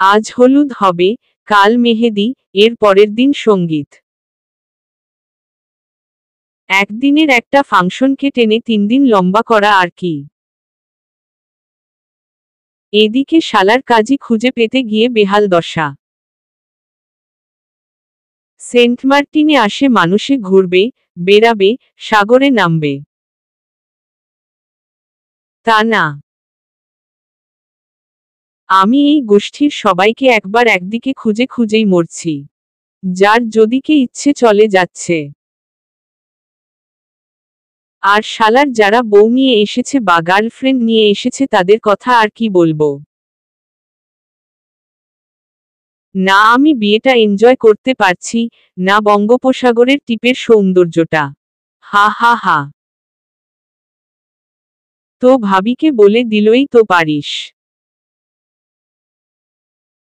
আজ হলুদ হবে, কাল মেহেদি, এর পরের দিন সঙ্গীত। একদিনের একটা ফাংশনকে টেনে 3 দিন লম্বা করা আর কি। এদিকে শালার কাজই খুঁজে পেতে গিয়ে বেহাল দশা। সেন্ট মার্টিনে আসে মানুষে ঘুরবে, বেড়াবে, সাগরে নামবে। তা না। আমি এই গোষ্ঠীর সবাইকে একবার একদিকে খুঁজে খুঁজেই মরছি। যার যদিকে ইচ্ছে চলে যাচ্ছে। আর শালার যারা বউ নিয়ে এসেছে বা গার্লফ্রেন্ড নিয়ে এসেছে তাদের কথা আর কি বলবো। না আমি বিয়েটা এনজয় করতে পারছি, না বঙ্গোপসাগরের টিপের সৌন্দর্যটা। হা হা হা। তো ভাবিকে বলে দিলই তো পারিস।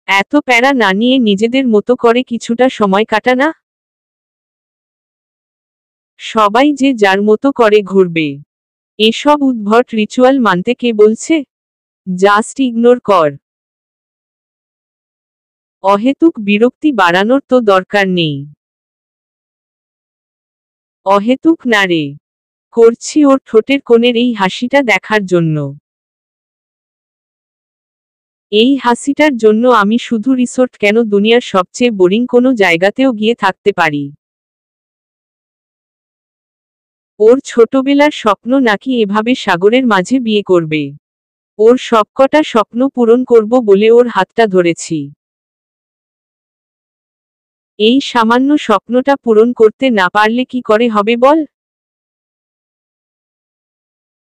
এত প্যারা না নিয়ে নিজেদের মতো করে কিছুটা সময় কাটা না। সবাই যে যার মতো করে ঘুরবে। এসব উদ্ভট রিচুয়াল মানতে কে বলছে? জাস্ট ইগনোর কর। অহেতুক বিরক্তি বাড়ানোর তো দরকার নেই। অহেতুক না রে। করছি ওর ঠোঁটের কোণের এই হাসিটা দেখার জন্য। এই হাসিটার জন্য আমি শুধু রিসোর্ট কেন দুনিয়ার সবচেয়ে বোরিং কোনো জায়গাতেও গিয়ে থাকতে পারি। ওর ছোটবেলার স্বপ্ন নাকি এভাবে সাগরের মাঝে বিয়ে করবে। ওর সবকটা স্বপ্ন পূরণ করব বলে ওর হাতটা ধরেছি। এই সামান্য স্বপ্নটা পূরণ করতে না পারলে কি করে হবে বল?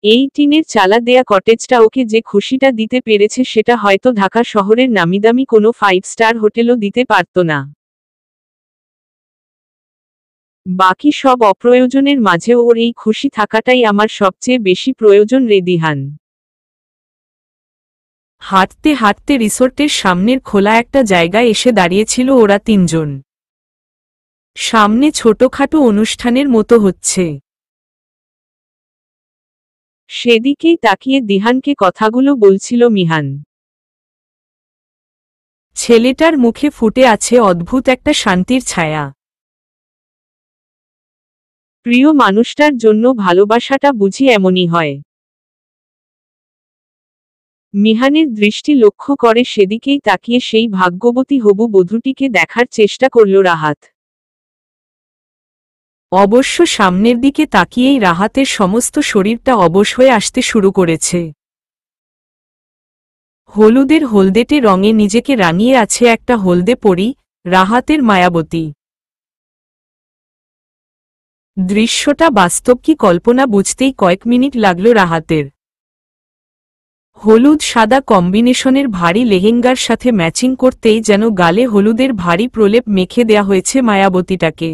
এই টিনের চালা দেয়া কটেজটা ওকে যে খুশিটা দিতে পেরেছে সেটা হয়তো ঢাকা শহরের নামিদামি কোনো 5 স্টার হোটেলও দিতে পারত না। বাকি সব অপ্রয়োজনের মাঝেও ওর এই খুশি থাকাটাই আমার সবচেয়ে বেশি প্রয়োজন রে দিহান। হাঁটতে হাঁটতে রিসোর্টের সামনের খোলা একটা জায়গায় এসে দাঁড়িয়েছিল ওরা 3 জন। সামনে ছোটখাটো অনুষ্ঠানের মতো হচ্ছে। সেদিকেই তাকিয়ে দিহানকে কথাগুলো বলছিল মিহান। ছেলেটার মুখে ফুটে আছে অদ্ভুত একটা শান্তির ছায়া। প্রিয় মানুষটার জন্য ভালোবাসাটা বুঝি এমনই হয়। মিহানের দৃষ্টি লক্ষ্য করে সেদিকেই তাকিয়ে সেই ভাগ্যবতী হবু বধূটিকে দেখার চেষ্টা করল রাহাত। অবশ্য সামনের দিকে তাকিয়েই রাহাতের সমস্ত শরীরটা অবশ হয়ে আসতে শুরু করেছে। হলুদের হলদেটে রঙে নিজেকে রাঙিয়ে আছে একটা হলদে পরী, রাহাতের মায়াবতী। দৃশ্যটা বাস্তব কি কল্পনা বুঝতেই কয়েক মিনিট লাগল রাহাতের। হলুদ সাদা কম্বিনেশনের ভারী লেহেঙ্গার সাথে ম্যাচিং করতেই যেন গালে হলুদের ভারী প্রলেপ মেখে দেয়া হয়েছে মায়াবতীটাকে।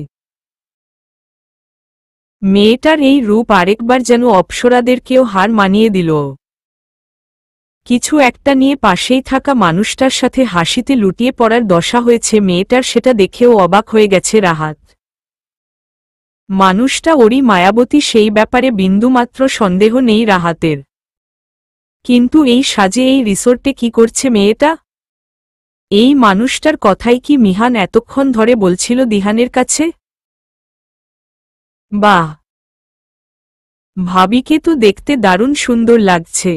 মেয়েটার এই রূপ আরেকবার যেন অপ্সরাদেরকেও হার মানিয়ে দিল। কিছু একটা নিয়ে পাশেই থাকা মানুষটার সাথে হাসিতে লুটিয়ে পড়ার দশা হয়েছে মেয়েটার, সেটা দেখেও অবাক হয়ে গেছে রাহাত। মানুষটা ওরই মায়াবতী সেই ব্যাপারে বিন্দুমাত্র সন্দেহ নেই রাহাতের। কিন্তু এই সাজে এই রিসোর্টে কি করছে মেয়েটা? এই মানুষটার কথাই কি মিহান এতক্ষণ ধরে বলছিল দিহানের কাছে? বাহ, ভাবিকে তো দেখতে দারুণ সুন্দর লাগছে।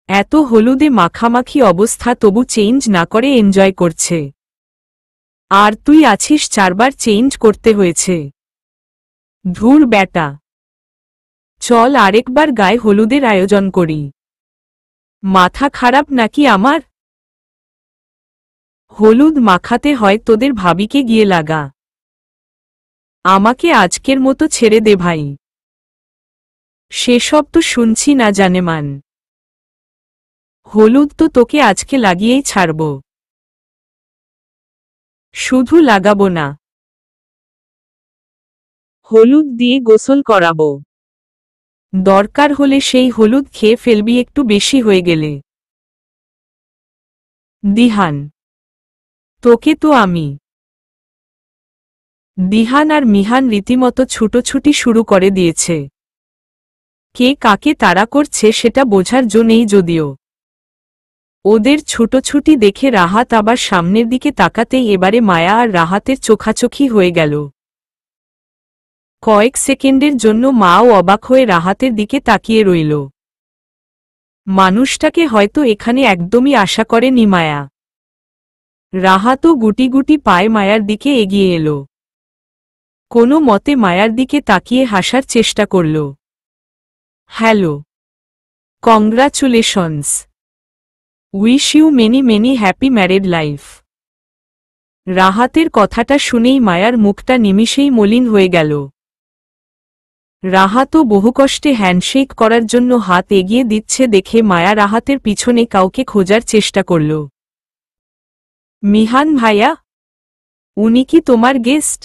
এত হলুদে মাখামাখি অবস্থা তবু চেঞ্জ না করে এনজয় করছে। আর তুই আছিস 4বার চেঞ্জ করতে হয়েছে। ধুর ব্যাটা, চল আরেকবার গায়ে হলুদের আয়োজন করি। মাথা খারাপ নাকি আমার? হলুদ মাখাতে হয় তোদের ভাবিকে গিয়ে লাগা। আমাকে আজকের মতো ছেড়ে দে ভাই। সেসব তো শুনছি না জানেমান। হলুদ তো তোকে আজকে লাগিয়েই ছাড়ব। শুধু লাগাবো না, হলুদ দিয়ে গোসল করাবো। দরকার হলে সেই হলুদ খেয়ে ফেলবি একটু বেশি হয়ে গেলে। দিহান, তোকে তো আমি। দিহান আর মিহান রীতিমতো ছুটোছুটি শুরু করে দিয়েছে। কে কাকে তাড়া করছে সেটা বোঝার জো নেই যদিও। ওদের ছুটোছুটি দেখে রাহাত আবার সামনের দিকে তাকাতেই এবারে মায়া আর রাহাতের চোখাচোখি হয়ে গেল। কয়েক সেকেন্ডের জন্য মাও অবাক হয়ে রাহাতের দিকে তাকিয়ে রইল। মানুষটাকে হয়তো এখানে একদমই আশা করেনি মায়া। রাহাতও গুটি গুটি পায়ে মায়ার দিকে এগিয়ে এলো। কোনো মতে মায়ার দিকে তাকিয়ে হাসার চেষ্টা করল। Hello, congratulations, wish you many many happy married life. রাহাতের কথাটা শুনেই মায়ার মুখটা নিমিষেই মলিন হয়ে গেল। রাহাতও বহুকষ্টে হ্যান্ডশেক করার জন্য হাত এগিয়ে দিচ্ছে দেখে মায়া রাহাতের পিছনে কাউকে খোঁজার চেষ্টা করল। মিহান ভাইয়া, উনি কি তোমার গেস্ট?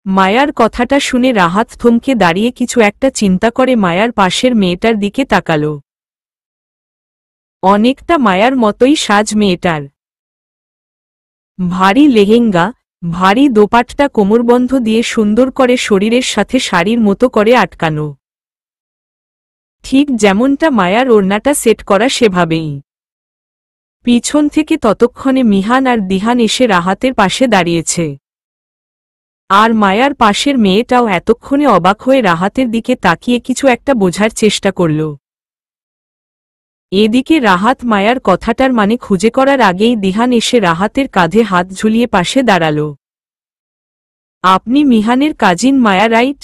মায়ার কথাটা শুনে রাহাত থমকে দাঁড়িয়ে কিছু একটা চিন্তা করে মায়ার পাশের মেয়েটার দিকে তাকাল। অনেকটা মায়ার মতোই সাজ মেয়েটার। ভারী লেহেঙ্গা, ভারী দোপাট্টা কোমরবন্ধ দিয়ে সুন্দর করে শরীরের সাথে শাড়ির মতো করে আটকানো। ঠিক যেমনটা মায়ার ওড়নাটা সেট করা সেভাবেই। পিছন থেকে ততক্ষণে মিহান আর দিহান এসে রাহাতের পাশে দাঁড়িয়েছে। আর মায়ার পাশের মেয়েটাও এতক্ষণে অবাক হয়ে রাহাতের দিকে তাকিয়ে কিছু একটা বোঝার চেষ্টা করল। এদিকে রাহাত মায়ার কথাটার মানে খুঁজে করার আগেই দিহান এসে রাহাতের কাঁধে হাত ঝুলিয়ে পাশে দাঁড়াল। আপনি মিহানের কাজিন মায়া, রাইট?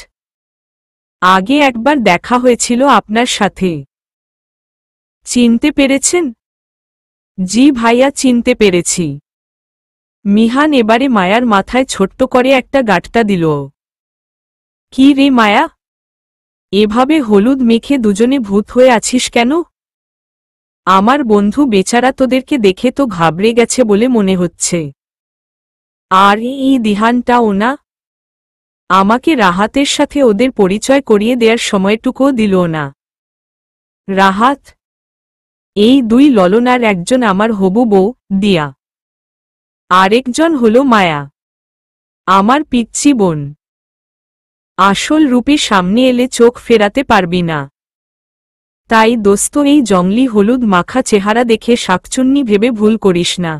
আগে একবার দেখা হয়েছিল আপনার সাথে। চিনতে পেরেছেন? জি ভাইয়া, চিনতে পেরেছি। মিহান এবারে মায়ার মাথায় ছোট্ট করে একটা গাঁটটা দিল। কি রে মায়া, এভাবে হলুদ মেখে দুজনে ভূত হয়ে আছিস কেন? আমার বন্ধু বেচারা তোদেরকে দেখে তো ঘাবড়ে গেছে বলে মনে হচ্ছে। আর এই দিহানটাও না, আমাকে রাহাতের সাথে ওদের পরিচয় করিয়ে দেওয়ার সময়টুকুও দিল না। রাহাত, এই দুই ললনার একজন আমার হবু বউ দিয়া, আরেকজন হলো মায়া, আমার পিচ্চি বোন। আসল রূপে সামনে এলে চোখ ফেরাতে পারবি না। তাই দোস্ত, এই জংলি হলুদ মাখা চেহারা দেখে শাকচুন্নি ভেবে ভুল করিস না।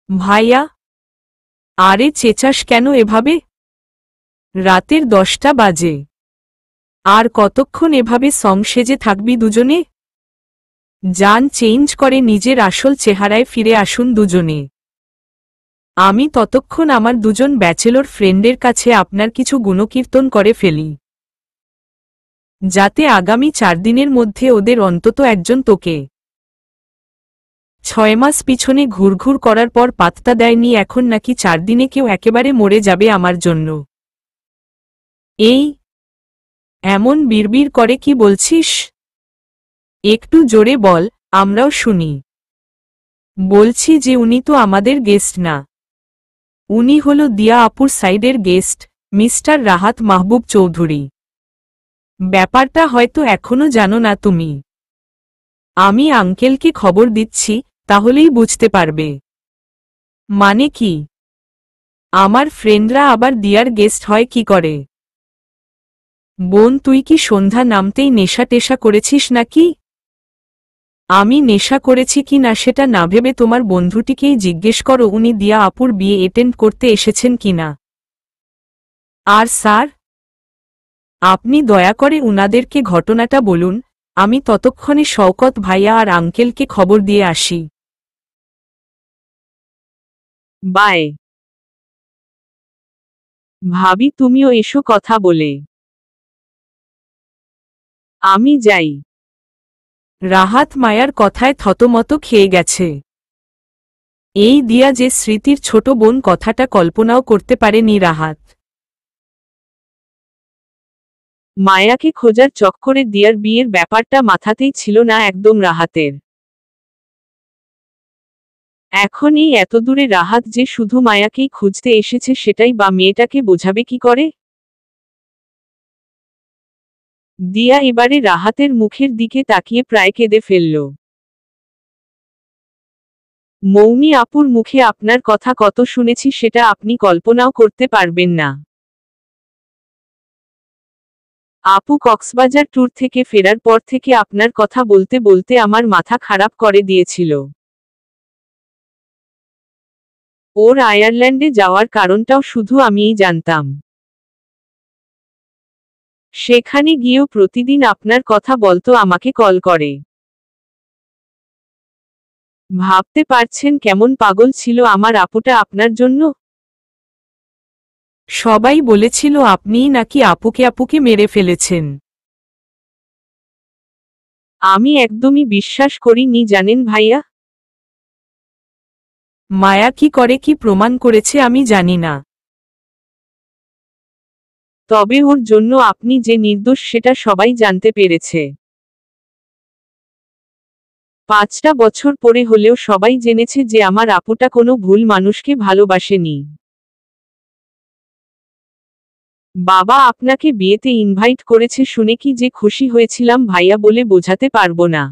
ভাইয়া, আরে চেঁচাস কেন এভাবে? রাতের 10টা বাজে। আর কতক্ষণ এভাবে সং সেজে থাকবি দুজনে? যান চেঞ্জ করে নিজের আসল চেহারায় ফিরে আসুন দুজনে। আমি ততক্ষণ আমার দুজন ব্যাচেলর ফ্রেন্ডের কাছে আপনার কিছু গুণকীর্তন করে ফেলি, যাতে আগামী 4 দিনের মধ্যে ওদের অন্তত একজন তোকে। 6 মাস পিছনে ঘুরঘুর করার পর পাত্তা দেয়নি, এখন নাকি 4 দিনে কেউ একেবারে মরে যাবে আমার জন্য। এই এমন বিড়বিড় করে কি বলছিস? একটু জোরে বল, আমরাও শুনি। বলছি যে উনি তো আমাদের গেস্ট না। উনি হলো দিয়া আপুর সাইডের গেস্ট, মিস্টার রাহাত মাহবুব চৌধুরী। ব্যাপারটা হয়তো এখনো জানো না তুমি। আমি আঙ্কেলকে খবর দিচ্ছি, তাহলেই বুঝতে পারবে। মানে কি? আমার ফ্রেন্ডরা আবার দিয়ার গেস্ট হয় কি করে? বোন, তুই কি সন্ধ্যা নামতেই নেশা টেশা করেছিস নাকি? আমি নেশা করেছি কি না সেটা না ভেবে তোমার বন্ধুটিকেই জিজ্ঞেস করো উনি দিয়া আপুর বিয়ে অ্যাটেন্ড করতে এসেছেন কিনা। আর স্যার, আপনি দয়া করে উনাদেরকে ঘটনাটা বলুন, আমি ততক্ষণে শওকত ভাইয়া আর আঙ্কেলকে খবর দিয়ে আসি। বাই। ভাবি, তুমিও এসো কথা বলে। আমি যাই। রাহাত মায়ার কথায় থতমত খেয়ে গেছে। এই দিয়া যে স্মৃতির ছোট বোন, কথাটা কল্পনাও করতে পারেনি রাহাত। মায়াকে খোঁজার চক্করে দিয়ার বিয়ের ব্যাপারটা মাথাতেই ছিল না একদম রাহাতের। এখন এই এত দূরে রাহাত যে শুধু মায়াকেই খুঁজতে এসেছে সেটাই বা মেয়েটাকে বোঝাবে কি করে? দিয়া এবারে রাহাতের মুখের দিকে তাকিয়ে প্রায় কেঁদে ফেলল। মৌমি আপুর মুখে আপনার কথা কত শুনেছি সেটা আপনি কল্পনাও করতে পারবেন না। আপু কক্সবাজার ট্যুর থেকে ফেরার পর থেকে আপনার কথা বলতে বলতে আমার মাথা খারাপ করে দিয়েছিল। ওর আয়ারল্যান্ডে যাওয়ার কারণটাও শুধু আমিই জানতাম। সেখানে গিয়েও প্রতিদিন আপনার কথা বলতো, আমাকে কল করে। ভাবতে পারছেন কেমন পাগল ছিল আমার আপুটা আপনার জন্য? সবাই বলেছিল আপনিই নাকি আপুকে মেরে ফেলেছেন। আমি একদমই বিশ্বাস করিনি জানেন ভাইয়া। মায়া কি করে কি প্রমাণ করেছে আমি জানি না, তবে ওর জন্য আপনি যে নির্দোষ সেটা সবাই জানতে পেরেছে। 5টা বছর পরে হলেও সবাই জেনেছে যে আমার আপুটা কোনো ভুল মানুষকে ভালোবাসেনি। বাবা আপনাকে বিয়েতে ইনভাইট করেছে শুনে কি যে খুশি হয়েছিলাম ভাইয়া বলে বোঝাতে পারবো না।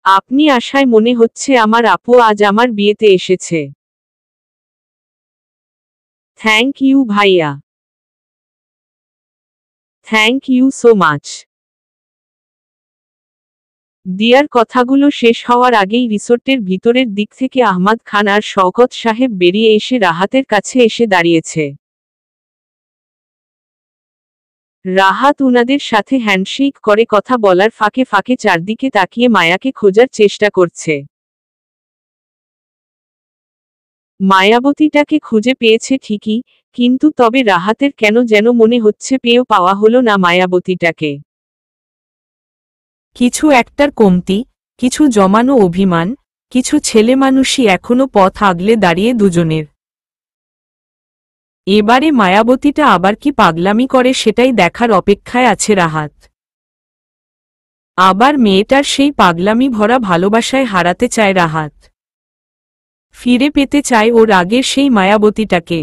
আপনি আশায় মনে হচ্ছে আমার আপু আজ আমার বিয়েতে এসেছে। থ্যাংক ইউ ভাইয়া। Thank you so much. দিয়ার কথাগুলো শেষ হওয়ার আগেই রিসোর্টের ভিতরের দিক থেকে আহমাদ খান আর শওকত সাহেব বেরিয়ে এসে রাহাতের কাছে এসে দাঁড়িয়েছে। রাহাত উনাদের সাথে হ্যান্ডশেক করে কথা বলার ফাঁকে ফাঁকে চারদিকে তাকিয়ে মায়াকে খোঁজার চেষ্টা করছে। মায়াবতীটাকে খুঁজে পেয়েছে ঠিকই, কিন্তু তবে রাহাতের কেন যেন মনে হচ্ছে পেয়েও পাওয়া হলো না মায়াবতীটাকে। কিছু একটার কমতি, কিছু জমানো অভিমান, কিছু ছেলেমানুষই এখনো পথ আগলে দাঁড়িয়ে দুজনের। এবারে মায়াবতীটা আবার কি পাগলামি করে সেটাই দেখার অপেক্ষায় আছে রাহাত। আবার মেয়েটার সেই পাগলামি ভরা ভালোবাসায় হারাতে চায় রাহাত। ফিরে পেতে চায় ওর আগের সেই মায়াবতীটাকে।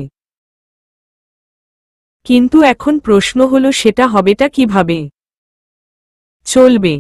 কিন্তু এখন প্রশ্ন হলো সেটা হবেটা কিভাবে? চলবে।